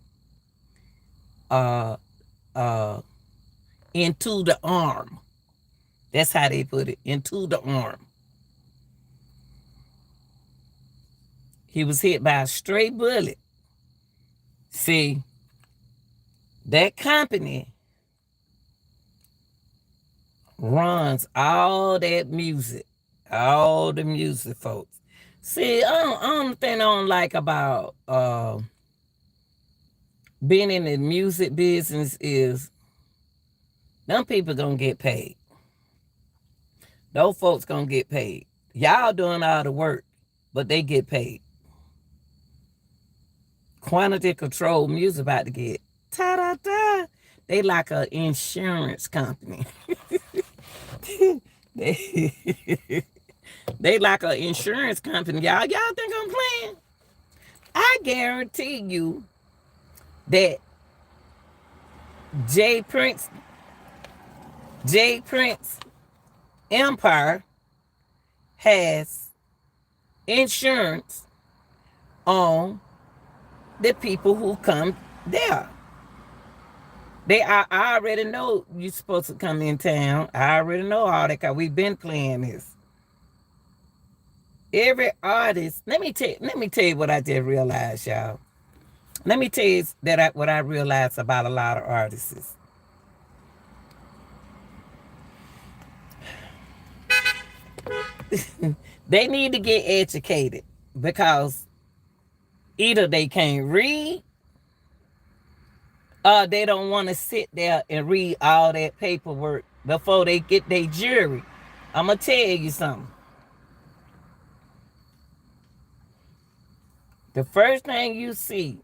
into the arm. That's how they put it, into the arm. He was hit by a straight bullet. See, that company runs all that music, all the music, folks. See, only thing I don't like about being in the music business is them people gonna get paid. Those folks gonna get paid. Y'all doing all the work, but they get paid. Quantity control music about to get ta-da-da. They like an insurance company. they like an insurance company. Y'all think I'm playing? I guarantee you that J Prince Empire has insurance on the people who come there. I already know you're supposed to come in town. I already know all that because we've been playing this. Every artist, let me tell you what I just realized, y'all. Let me tell you what I realized about a lot of artists. They need to get educated because either they can't read or they don't want to sit there and read all that paperwork before they get their jury. I'm going to tell you something. The first thing you see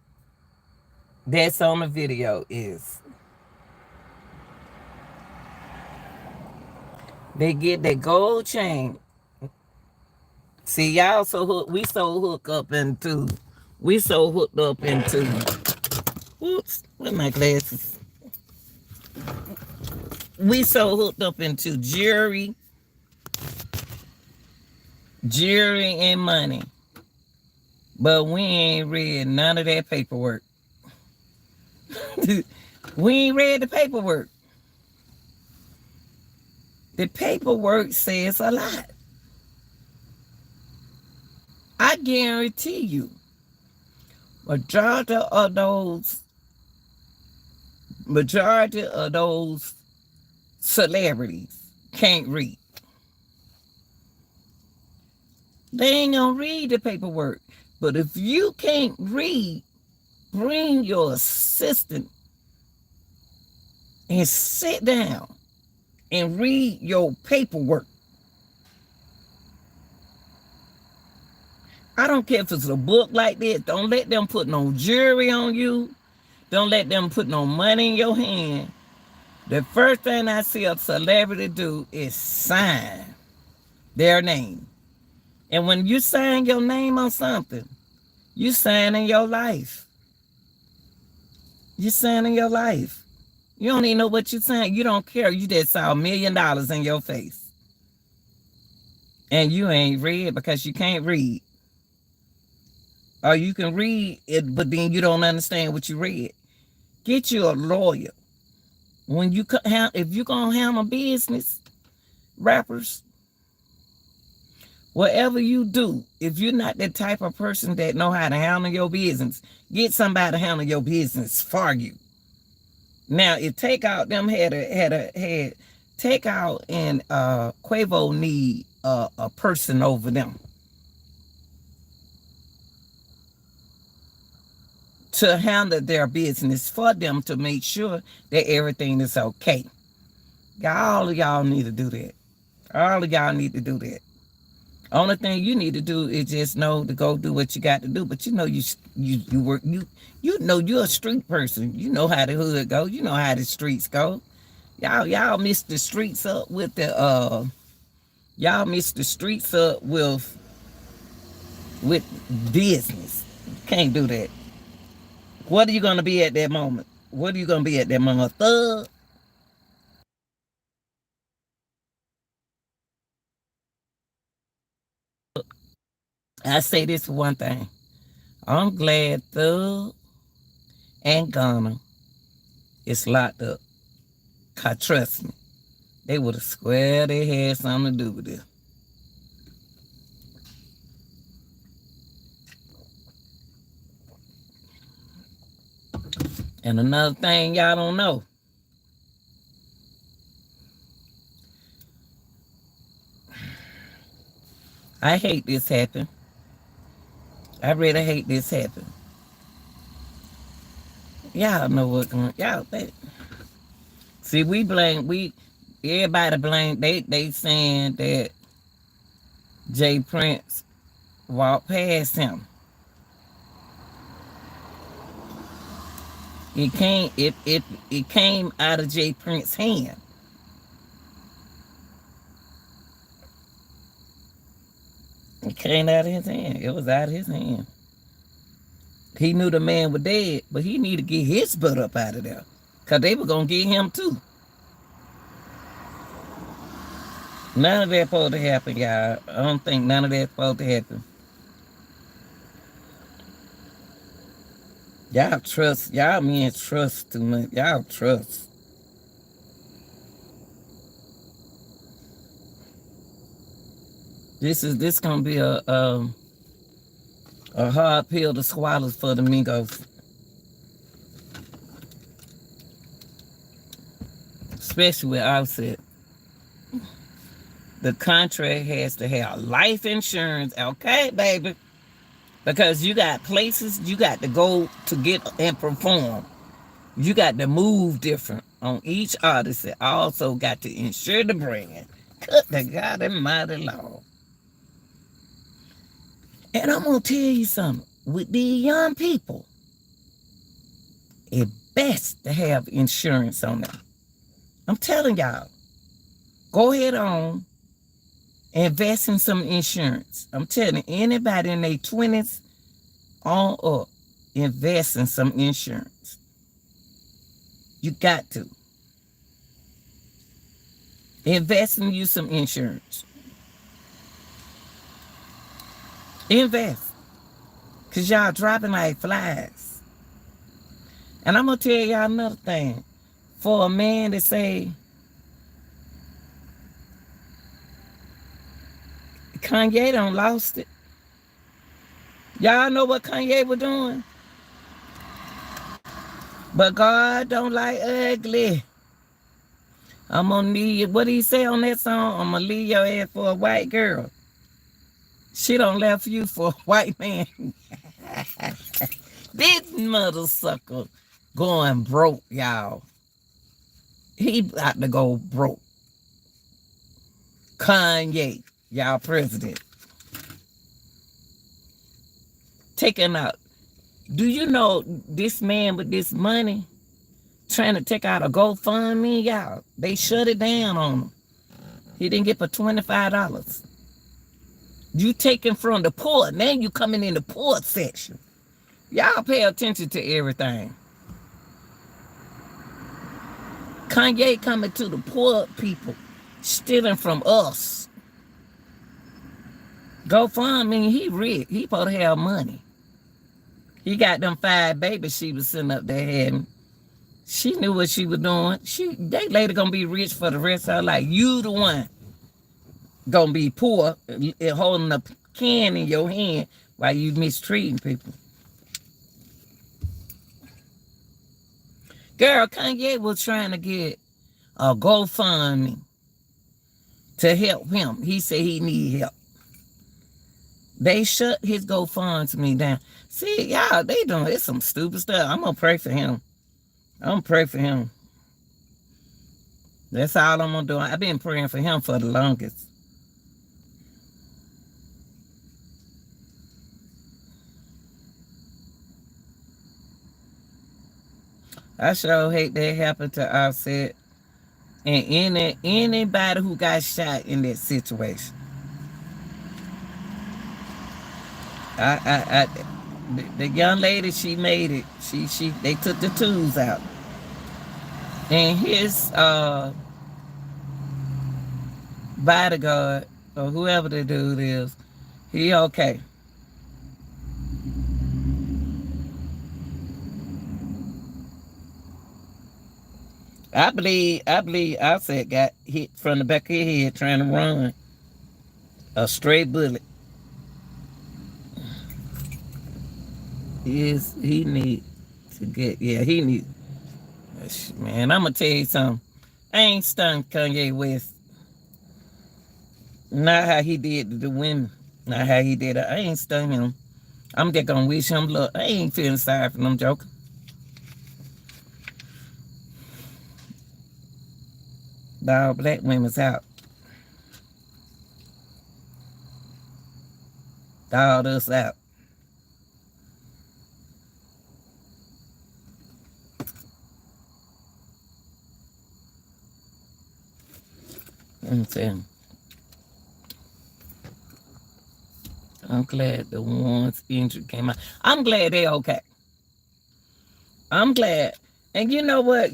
that's on the video is they get their gold chain. See, y'all we so hooked up into, oops, where's my glasses? We so hooked up into jewelry and money. But we ain't read none of that paperwork. We ain't read the paperwork. The paperwork says a lot. I guarantee you, majority of those celebrities can't read. They ain't gonna read the paperwork. But if you can't read, bring your assistant and sit down and read your paperwork. I don't care if it's a book like this. Don't let them put no jewelry on you. Don't let them put no money in your hand. The first thing I see a celebrity do is sign their name. And when you sign your name on something, you signing your life. You signing your life. You don't even know what you're saying. You don't care. You just saw $1 million in your face. And you ain't read because you can't read. Or you can read it, but then you don't understand what you read. Get you a lawyer. When you if you're gonna handle business, rappers, whatever you do, if you're not the type of person that know how to handle your business, get somebody to handle your business for you. Now, if Takeoff them had Takeoff and Quavo need a person over them to handle their business for them to make sure that everything is okay. All of y'all need to do that. All of y'all need to do that. Only thing you need to do is just know to go do what you got to do. But you know you work you know you're a street person. You know how the hood go. You know how the streets go. Y'all mix the streets up with the y'all mix the streets up with business. You can't do that. What are you gonna be at that moment? What are you gonna be at that moment? A thug? I say this for one thing. I'm glad Thug and Ghana is locked up. Cause trust me, they would have swear they had something to do with this. And another thing y'all don't know. I hate this happen. I really hate this happen. Y'all know what's going on. Y'all think. See, everybody blame, they saying that Jay Prince walked past him. It came out of Jay Prince's hand. It came out of his hand. It was out of his hand. He knew the man was dead, but he needed to get his butt up out of there. Because they were going to get him too. None of that supposed to happen, y'all. I don't think none of that supposed to happen. Y'all men trust too much. Y'all trust. This gonna be a hard pill to swallow for the Migos. Especially with Offset. The contract has to have life insurance, okay, baby? Because you got places you got to go to get and perform. You got to move different on each artist that also got to insure the brand. Cut the God almighty law. And I'm going to tell you something. With these young people, it's best to have insurance on them. I'm telling y'all, go ahead on, invest in some insurance. I'm telling anybody in their 20s on up, invest in some insurance. You got to. Invest in you some insurance. Invest. Because y'all dropping like flies. And I'm going to tell y'all another thing. For a man to say, Kanye done lost it. Y'all know what Kanye was doing? But God don't like ugly. I'm gonna need you. What did he say on that song? I'm gonna leave your ass for a white girl. She don't left you for a white man. This mother sucker going broke, y'all. He about to go broke. Kanye, y'all president. Taking out. Do you know this man with this money trying to take out a GoFundMe, y'all? They shut it down on him. He didn't get for $25. You taking from the poor. Now you coming in the poor section. Y'all pay attention to everything. Kanye coming to the poor people, stealing from us. GoFundMe, he rich. He supposed to have money. He got them 5 babies she was sitting up there having. She knew what she was doing. They later gonna be rich for the rest of her life. You the one gonna be poor and holding a can in your hand while you mistreating people. Girl, Kanye was trying to get a GoFundMe to help him. He said he need help. They shut his GoFundMe down. See, y'all, they doing it's some stupid stuff. I'm gonna pray for him. I'm gonna pray for him. That's all I'm gonna do. I've been praying for him for the longest. I sure hate that happened to Offset and anybody who got shot in that situation. The young lady, she made it. They took the tools out, and his bodyguard or whoever the dude is, he okay. I believe Offset got hit from the back of his head trying to run. A stray bullet. He need to get, he need, man, I'm going to tell you something. I ain't stunned Kanye West. Not how he did to the women. Not how he did it. I ain't stunned him. I'm just going to wish him luck. I ain't feeling sorry for them joker. All black women's out. All us out. I'm saying. I'm glad the ones injured came out. I'm glad they okay. I'm glad. And you know what?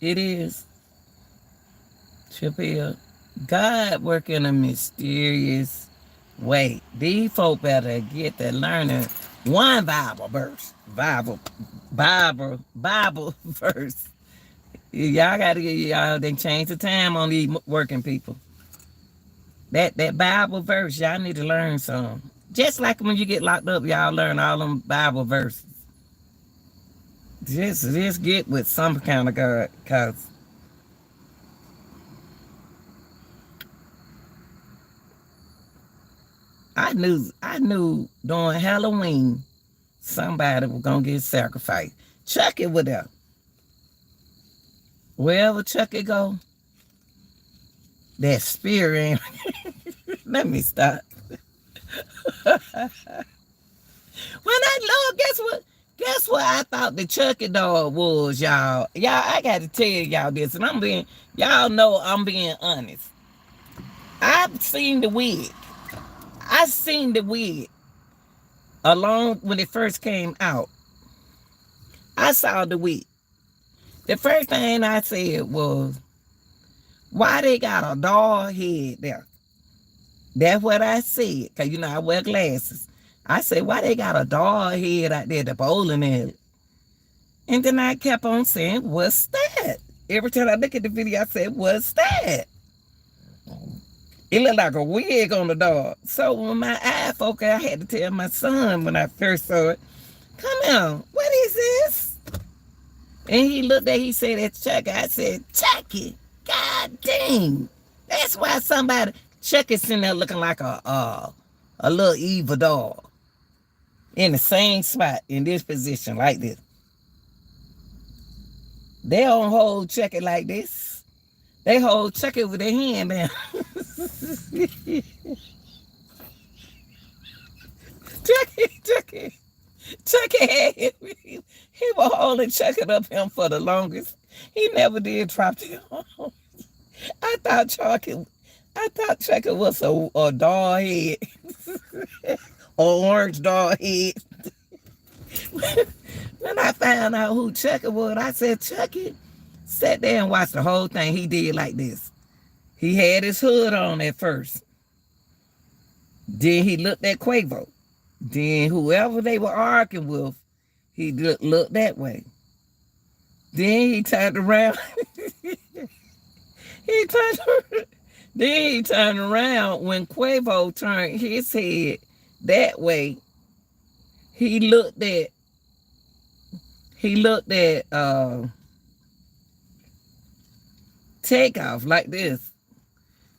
It is, Chappelle. God work in a mysterious way. These folk better get to learning one Bible verse. Bible verse. Y'all gotta get y'all, they change the time on these working people. That Bible verse, y'all need to learn some. Just like when you get locked up, y'all learn all them Bible verses. Just get with some kind of God, cause I knew during Halloween somebody was gonna get sacrificed. Chuck it with them. Wherever Chuck it go, that spirit. Let me stop. When I Lord, guess what I thought the Chucky dog was, y'all. I got to tell y'all this, and y'all know I'm being honest. I've seen the wig. I seen the wig along when it first came out. I saw the wig. The first thing I said was, why they got a dog head there? That's what I said, because I wear glasses. I said, why they got a dog head out there, the bowling alley? And then I kept on saying, what's that? Every time I look at the video, I said, what's that? It looked like a wig on the dog. So when my eye focused, I had to tell my son when I first saw it, come on, what is this? And he looked at, he said, it's Chucky. I said, Chucky, God dang. That's why Chucky's sitting there looking like a a little evil dog in the same spot in this position like this. They don't hold Chucky like this. They hold Chucky with their hand down. Chucky. Chucky had he was holding Chucky up him for the longest. He never did drop him. I thought Chucky was a dog head, or orange dog head. When I found out who Chucky was, I said, Chucky sat there and watched the whole thing. He did like this. He had his hood on at first. Then he looked at Quavo. Then whoever they were arguing with, he looked that way. Then he turned around. Then he turned around when Quavo turned his head that way. He looked at Takeoff like this.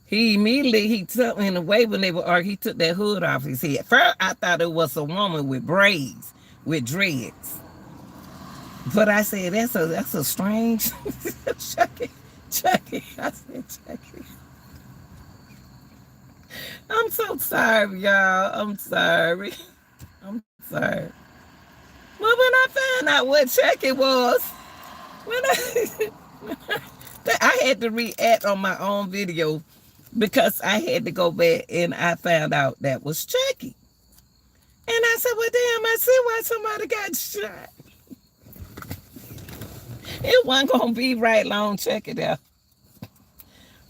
He took in the way when they were arguing, he took that hood off his head. First, I thought it was a woman with braids, with dreads. But I said, that's a strange Chucky. I said, Chucky. I'm so sorry, y'all. I'm sorry. But when I found out what Chucky was, I had to react on my own video because I had to go back and I found out that was Chucky. And I said, well, damn, I see why somebody got shot. It wasn't going to be right long, check it out.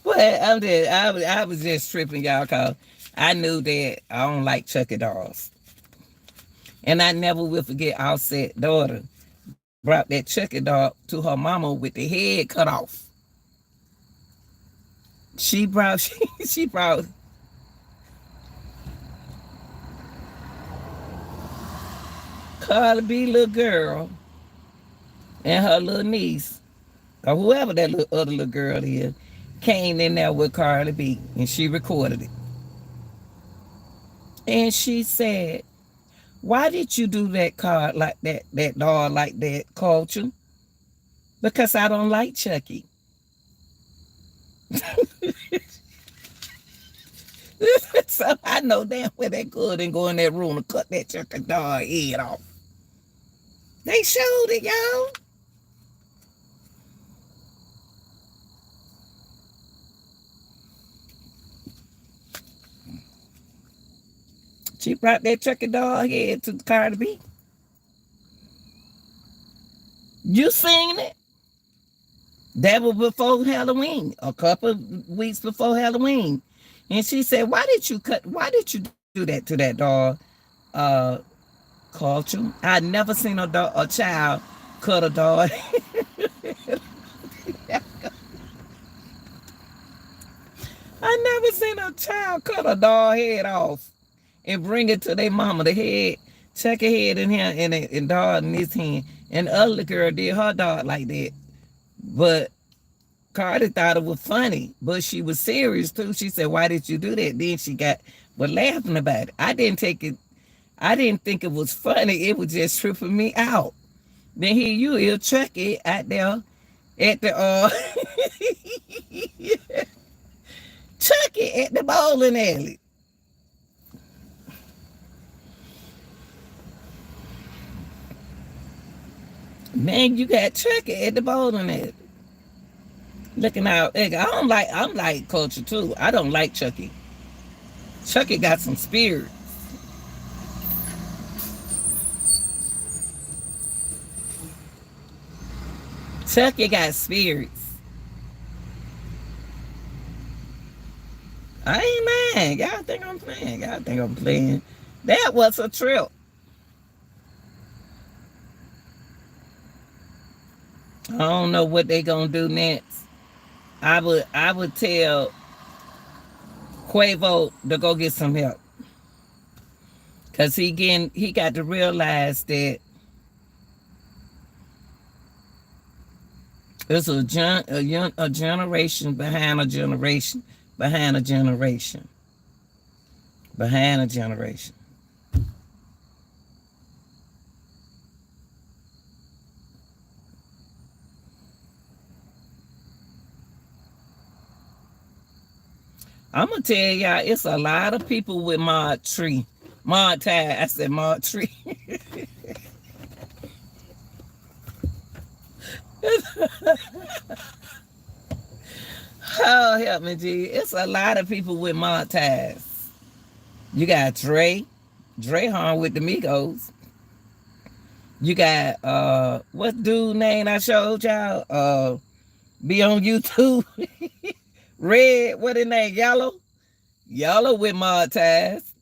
But I was just tripping, y'all, because I knew that I don't like Chucky dolls. And I never will forget Offset's daughter brought that Chucky doll to her mama with the head cut off. She brought Carly B little girl and her little niece, or whoever that other little girl is, came in there with Carly B, and she recorded it. And she said, why did you do that card like that doll like that, Culture? Because I don't like Chucky. So I know damn well they couldn't go in that room and cut that Chucky doll head off. They showed it, y'all. She brought that Chucky doll head to Cardi B. You seen it? That was before Halloween, a couple of weeks before Halloween. And she said, why did you do that to that dog, Culture? I never seen a child cut a dog. I never seen a child cut a dog head off and bring it to their mama. The head, check her head in here and dog in his hand. And the other girl did her dog like that. But Cardi thought it was funny, but she was serious too. She said, why did you do that? Then she got laughing about it. I didn't think it was funny. It was just tripping me out. Then here you hear Chucky out there at the Chucky at the bowling alley. Man, you got Chucky at the bowling alley. Looking out. I'm like Culture too. I don't like Chucky. Chucky got some spirit. Chucky got spirits. I ain't mad. Y'all think I'm playing. That was a trip. I don't know what they gonna do next. I would tell Quavo to go get some help. Cause he got to realize that there's a generation behind a generation behind a generation. behind a generation. I'm gonna tell y'all, it's a lot of people with Mod Tree. Mod Tide. I said Mod Tree. Oh, help me, G. It's a lot of people with Mod Ties. You got Dre hung with the Migos. You got what dude name I showed y'all? Be on YouTube. Red, what his name? Yellow with Mod Ties.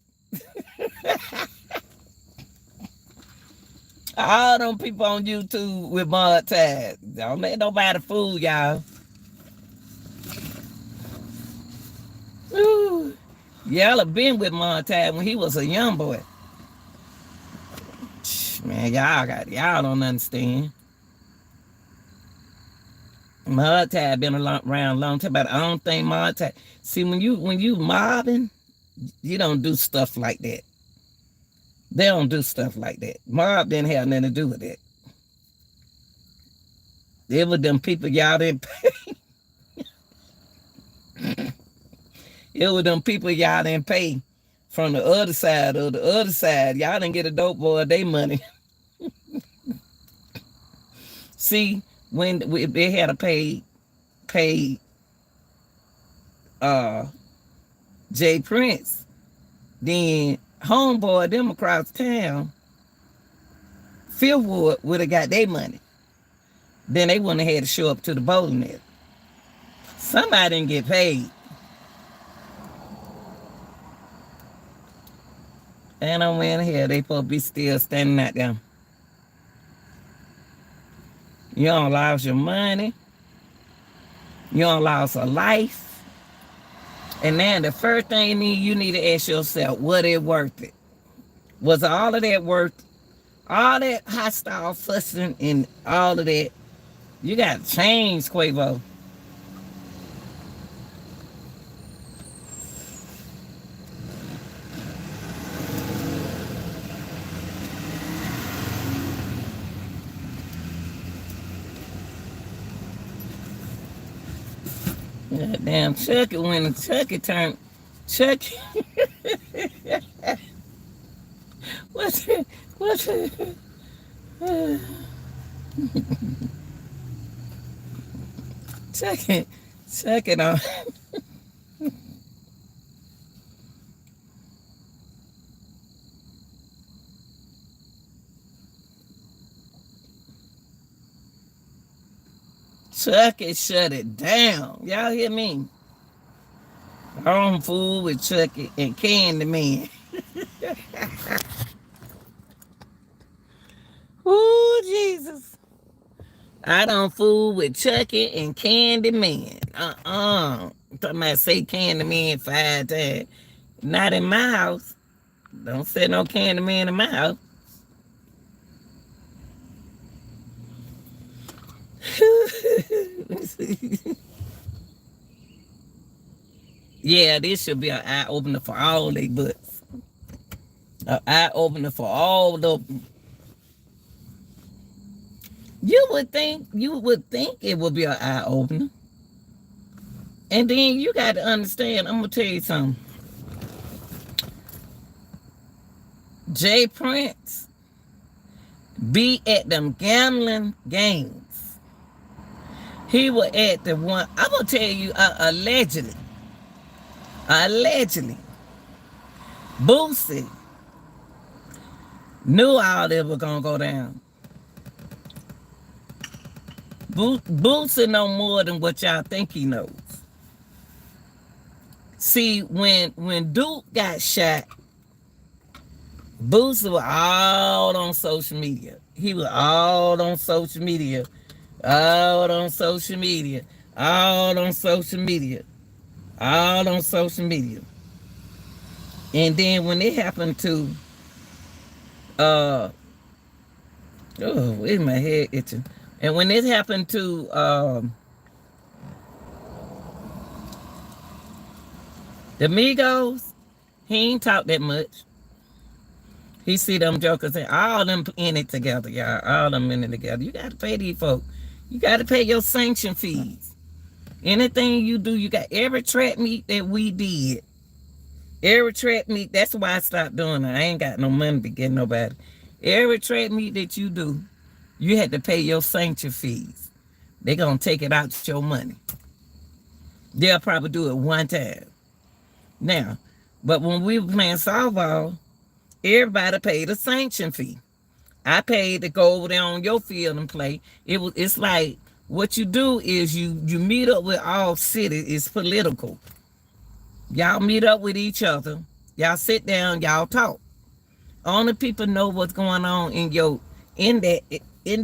All them people on YouTube with Mod Ties. Don't let nobody fool y'all. Ooh. Yellow been with Mod Ties when he was a young boy. Man, y'all don't understand. Mod Tide been around a long time, but I don't think Mod Tide. See, when you mobbing, you don't do stuff like that. They don't do stuff like that. Mob didn't have nothing to do with it. It was them people y'all didn't pay. It was them people y'all didn't pay from the other side or the other side. Y'all didn't get a dope boy they money. See, when they had to pay Jay Prince, then homeboy them across town, Fifth Ward would have got their money. Then they wouldn't have had to show up to the bowling net. Somebody didn't get paid. And I'm in here, they supposed to be still standing out there. You don't lose your money. You don't lose a life. And then the first thing you need to ask yourself, was it worth it? Was all of that worth it? All that hostile fussing and all of that? You got to change, Quavo. Damn Chucky, when Chucky turned Chucky. What's it? Chucky on. Chucky shut it down. Y'all hear me? I don't fool with Chucky and Candyman. Ooh, Jesus. I don't fool with Chucky and Candyman. I'm talking about say Candyman 5 times. Not in my house. Don't say no Candyman in my house. Yeah, this should be an eye opener for all they butts. An eye opener for all the. You would think it would be an eye opener. And then you got to understand, I'm gonna tell you something. Jay Prince be at them gambling games. He was at the one, I'm gonna tell you, allegedly, Boosie knew all that was gonna go down. Boosie know more than what y'all think he knows. See, when Duke got shot, Boosie was all on social media. He was all on social media. All on social media. All on social media. All on social media. And then when it happened to where's my head itching? And when it happened to the Migos, He ain't talk that much. He see them jokers and all them in it together, y'all. All them in it together. You got to pay these folks. You got to pay your sanction fees. Anything you do, you got every track meet that we did. Every track meet, that's why I stopped doing it. I ain't got no money to get nobody. Every track meet that you do, you had to pay your sanction fees. They gonna take it out your money. They'll probably do it one time. Now, but when we were playing softball, everybody paid a sanction fee. I paid to go over there on your field and play. It's like what you do is you meet up with all cities. It's political. Y'all meet up with each other. Y'all sit down. Y'all talk. Only people know what's going on in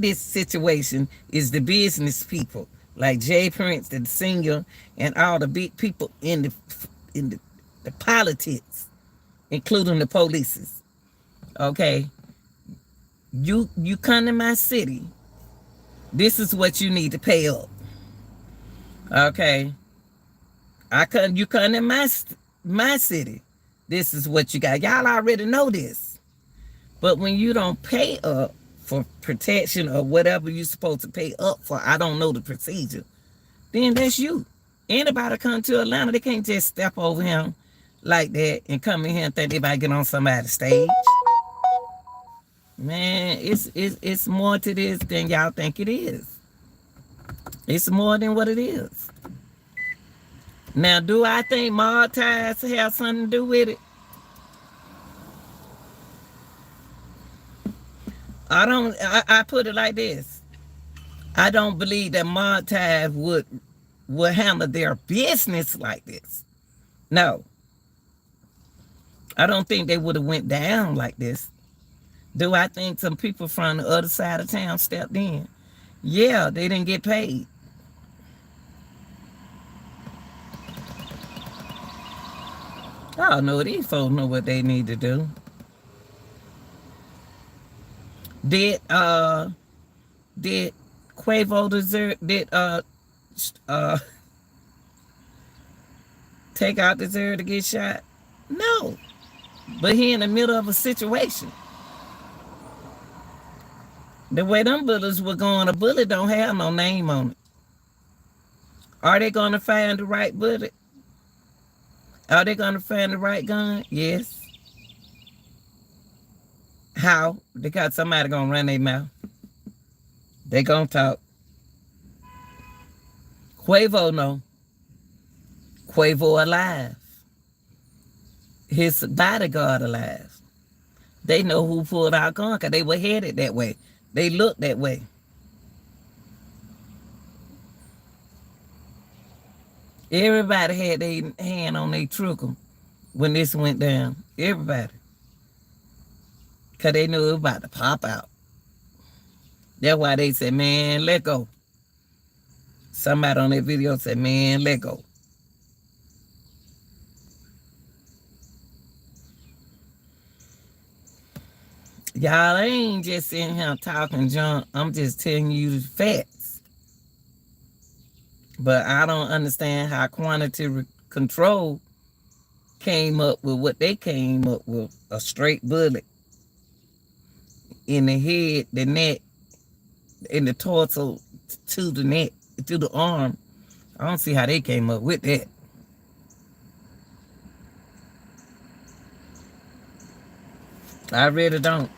this situation is the business people like Jay Prince, the singer, and all the big people in the politics, including the police. Okay, you come to my city. This is what you need to pay up. Okay, you come to my city. This is what you got. Y'all already know this. But when you don't pay up for protection or whatever you're supposed to pay up for, I don't know the procedure, then that's you. Anybody come to Atlanta, they can't just step over him like that and come in here and think they might get on somebody's stage. Man, it's more to this than y'all think it is. It's more than what it is. Now, do I think mob ties have something to do with it? I put it like this. I don't believe that mob ties would handle their business like this. No. I don't think they would have went down like this. Do I think some people from the other side of town stepped in? Yeah, they didn't get paid. Oh no, these folks know what they need to do. Did Quavo deserve Takeoff deserve to get shot? No. But he in the middle of a situation. The way them bullets were going, a bullet don't have no name on it. Are they gonna find the right bullet? Are they gonna find the right gun? Yes. How? Because somebody gonna run their mouth. They gonna talk. Quavo know. Quavo alive. His bodyguard alive. They know who pulled our gun because they were headed that way. They looked that way. Everybody had their hand on their trigger when this went down. Everybody. Because they knew it was about to pop out. That's why they said, man, let go. Somebody on that video said, man, let go. Y'all ain't just sitting here talking junk. I'm just telling you the facts. But I don't understand how quantity control came up with what they came up with. A straight bullet in the head, the neck, in the torso, to the neck, to the arm. I don't see how they came up with that. I really don't.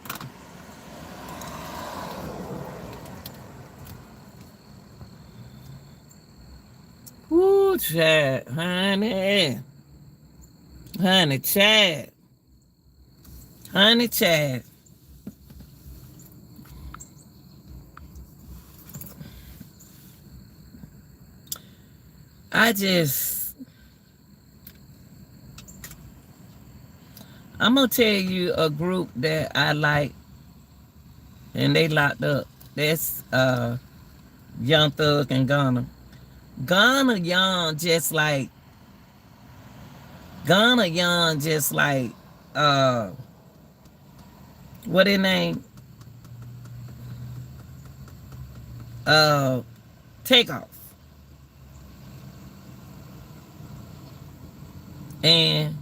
Woo, Chad, honey. Honey, Chad. Honey, Chad. I'm going to tell you a group that I like, and they locked up. That's Young Thug and Ghana. Ghana Young just like, what his name? Takeoff. And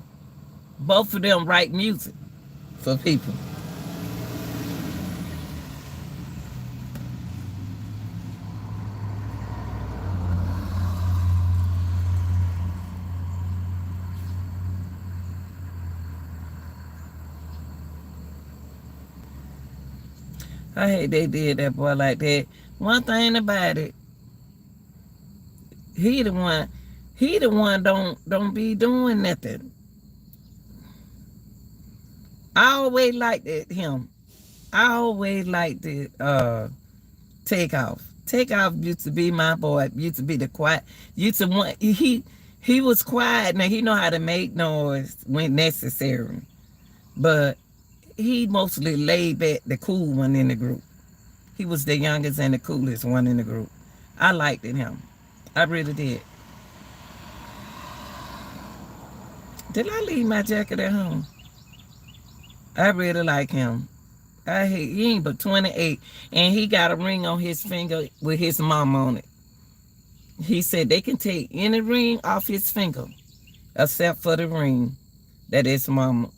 Both of them write music for people. I hate they did that boy like that. One thing about it, he the one, he the one don't be doing nothing. I always liked it, him. I always liked it. Takeoff. Takeoff used to be my boy. Used to be the quiet. Used to want he was quiet. Now he know how to make noise when necessary, but he mostly laid back, the cool one in the group. He was the youngest and the coolest one in the group. I liked it, him. I really did. Did I leave my jacket at home? I really like him. I hate he ain't but 28, and he got a ring on his finger with his mom on it. He said they can take any ring off his finger except for the ring that his mama,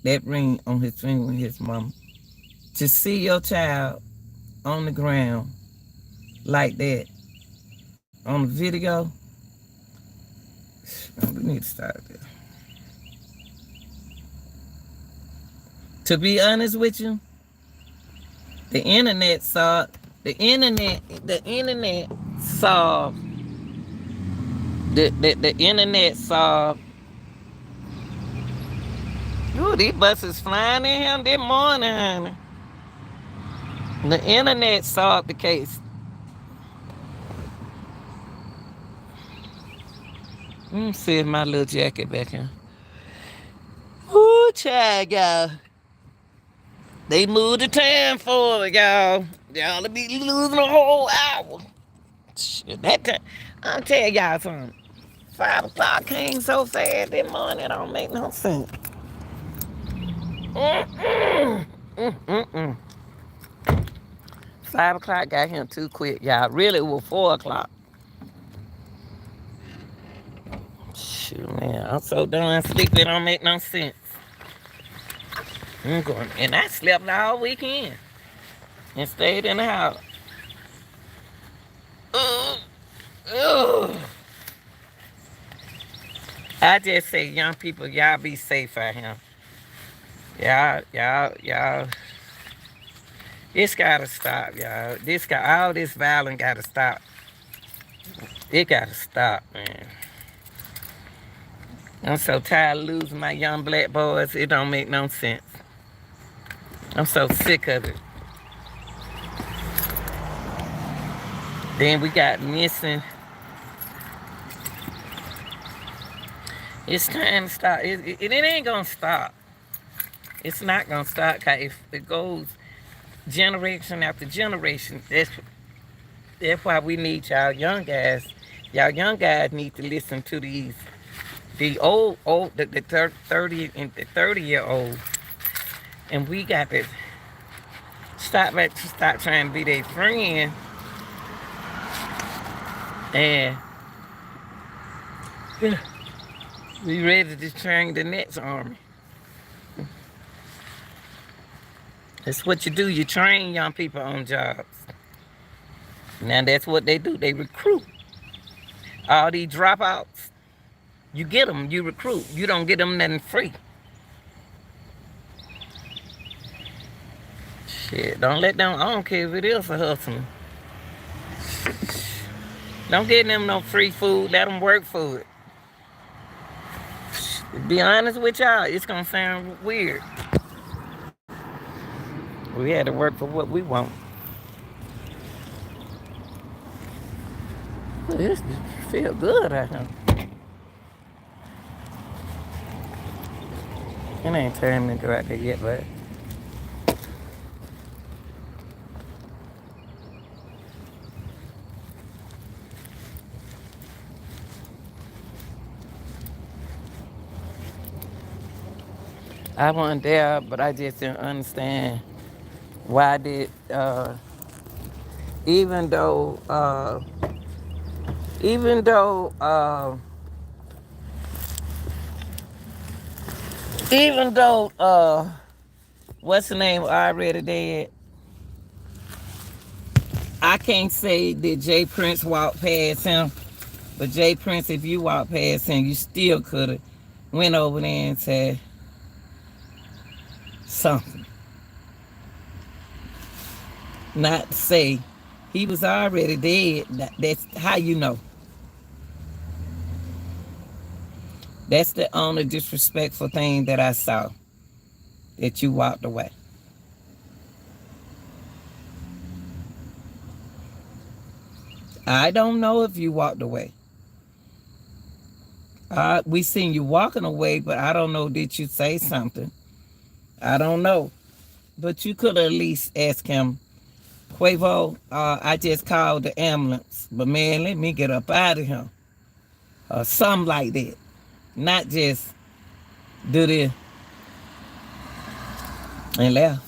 that ring on his finger with his mama. To see your child on the ground like that on the video, we need to start this. To be honest with you, the internet saw the internet saw the internet saw. Ooh, these buses flying in here this morning, honey. The internet solved the case. Let me see if my little jacket back here. Ooh, child, y'all. They moved the time forward, y'all. Y'all be losing a whole hour. Shit, that time, I'll tell y'all something. 5 o'clock came so fast this morning, it don't make no sense. Mm-mm. Mm-mm. 5 o'clock got him too quick, y'all. Really, it was 4 o'clock. Shoot, man, I'm so done sleepy, it don't make no sense. I'm going, and I slept all weekend and stayed in the house. Ugh. Ugh. I just say, young people, y'all be safe out here. Y'all. This gotta stop, y'all. All this violence gotta stop. It gotta stop, man. I'm so tired of losing my young black boys. It don't make no sense. I'm so sick of it. Then we got missing. It's time to stop. It ain't gonna stop. It's not gonna stop. Cause if it goes generation after generation, that's why we need y'all young guys. Y'all young guys need to listen to the old, the 30 and the 30-year-old, and we got to stop trying to be their friend, and we ready to train the next army. That's what you do. You train young people on jobs. Now that's what they do. They recruit all these dropouts. You get them, you recruit. You don't get them nothing free. Shit, don't let them. I don't care if it is a hustling. Don't get them no free food. Let them work for it. To be honest with y'all, it's gonna sound weird. We had to work for what we want. This feel good out here. It ain't time to go out there yet, but I wasn't there, but I just didn't understand why did even though even though Even though what's the name already dead, I can't say that Jay Prince walked past him. But Jay Prince, if you walked past him, you still could have went over there and said something. Not to say he was already dead. That's how you know. That's the only disrespectful thing that I saw, that you walked away. I don't know if you walked away. We seen you walking away, but I don't know, did you say something? I don't know. But you could at least ask him, Quavo, I just called the ambulance, but man, let me get up out of here. Or something like that. Not just do this and left.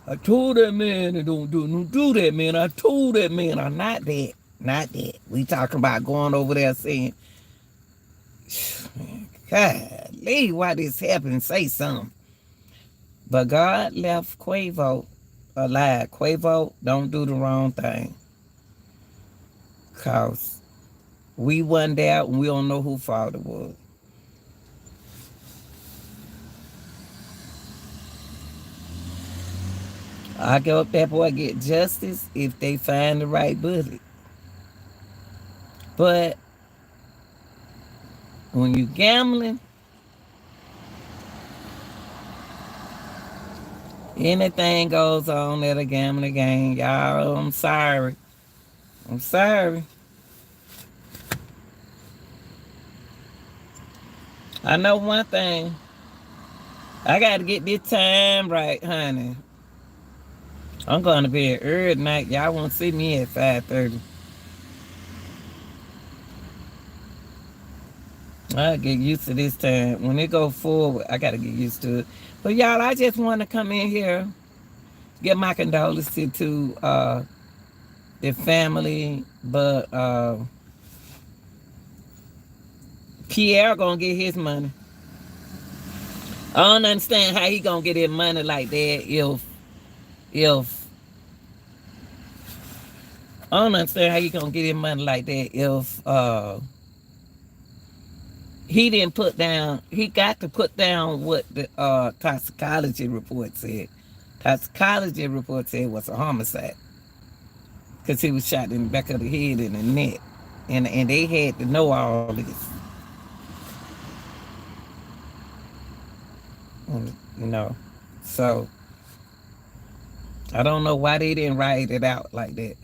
I told that man to don't do that, man. I told that man. I'm not that. Not that. We talking about going over there saying, God, leave why this happened, say something. But God left Quavo alive. Quavo, don't do the wrong thing. Because we wasn't there and we don't know who fault it was. I hope that boy get justice if they find the right bullet. But when you gambling, anything goes on at a gambling game. Y'all, I'm sorry. I'm sorry. I know one thing. I got to get this time right, honey. I'm going to bed early tonight. Y'all won't see me at 5:30. I get used to this time. When it go forward, I got to get used to it. But y'all, I just want to come in here, get my condolences to the family. But Pierre gonna get his money. I don't understand how he gonna get his money like that if I don't understand how he gonna get his money like that if he didn't put down, he got to put down what the toxicology report said. Toxicology report said it was a homicide. Because he was shot in the back of the head and the neck. And they had to know all this. You know. So I don't know why they didn't write it out like that.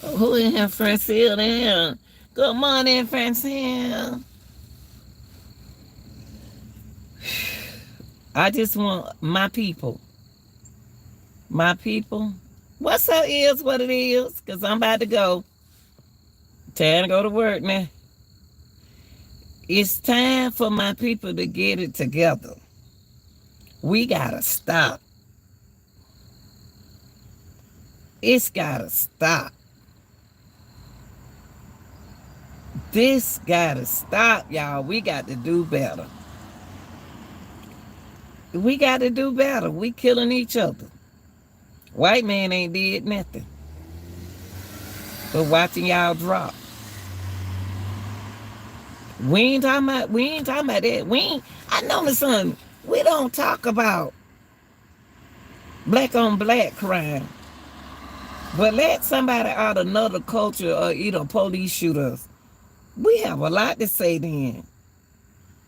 Who in here, Francine? There. Good morning, Francine. I just want my people. My people. What's up is what it is, because I'm about to go. Time to go to work now. It's time for my people to get it together. We gotta stop. It's gotta stop. This gotta stop, y'all. We got to do better. We got to do better. We killing each other. White man ain't did nothing but watching y'all drop. We ain't talking about that. I know something. We don't talk about black on black crime. But let somebody out of another culture or either police shoot us. We have a lot to say then.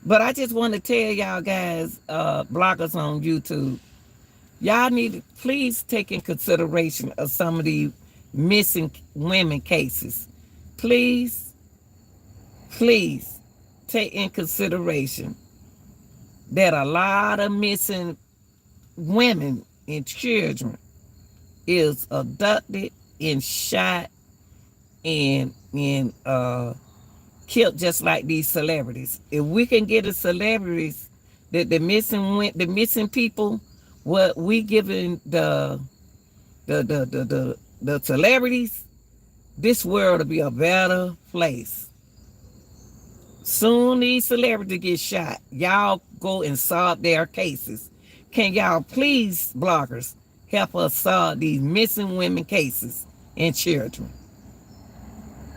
But I just want to tell y'all guys, bloggers on YouTube, y'all need to please take in consideration of some of these missing women cases. Please take in consideration that a lot of missing women and children is abducted and shot and killed just like these celebrities. If we can get the celebrities, the missing people, what we giving the celebrities, this world will be a better place. Soon these celebrities get shot. Y'all go and solve their cases. Can y'all please, bloggers, help us solve these missing women cases and children?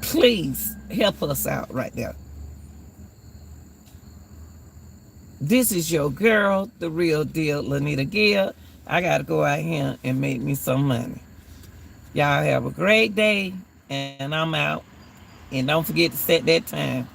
Please help us out right there. This is your girl, the real deal, Lanita Gill. I got to go out here and make me some money. Y'all have a great day, and I'm out. And don't forget to set that time.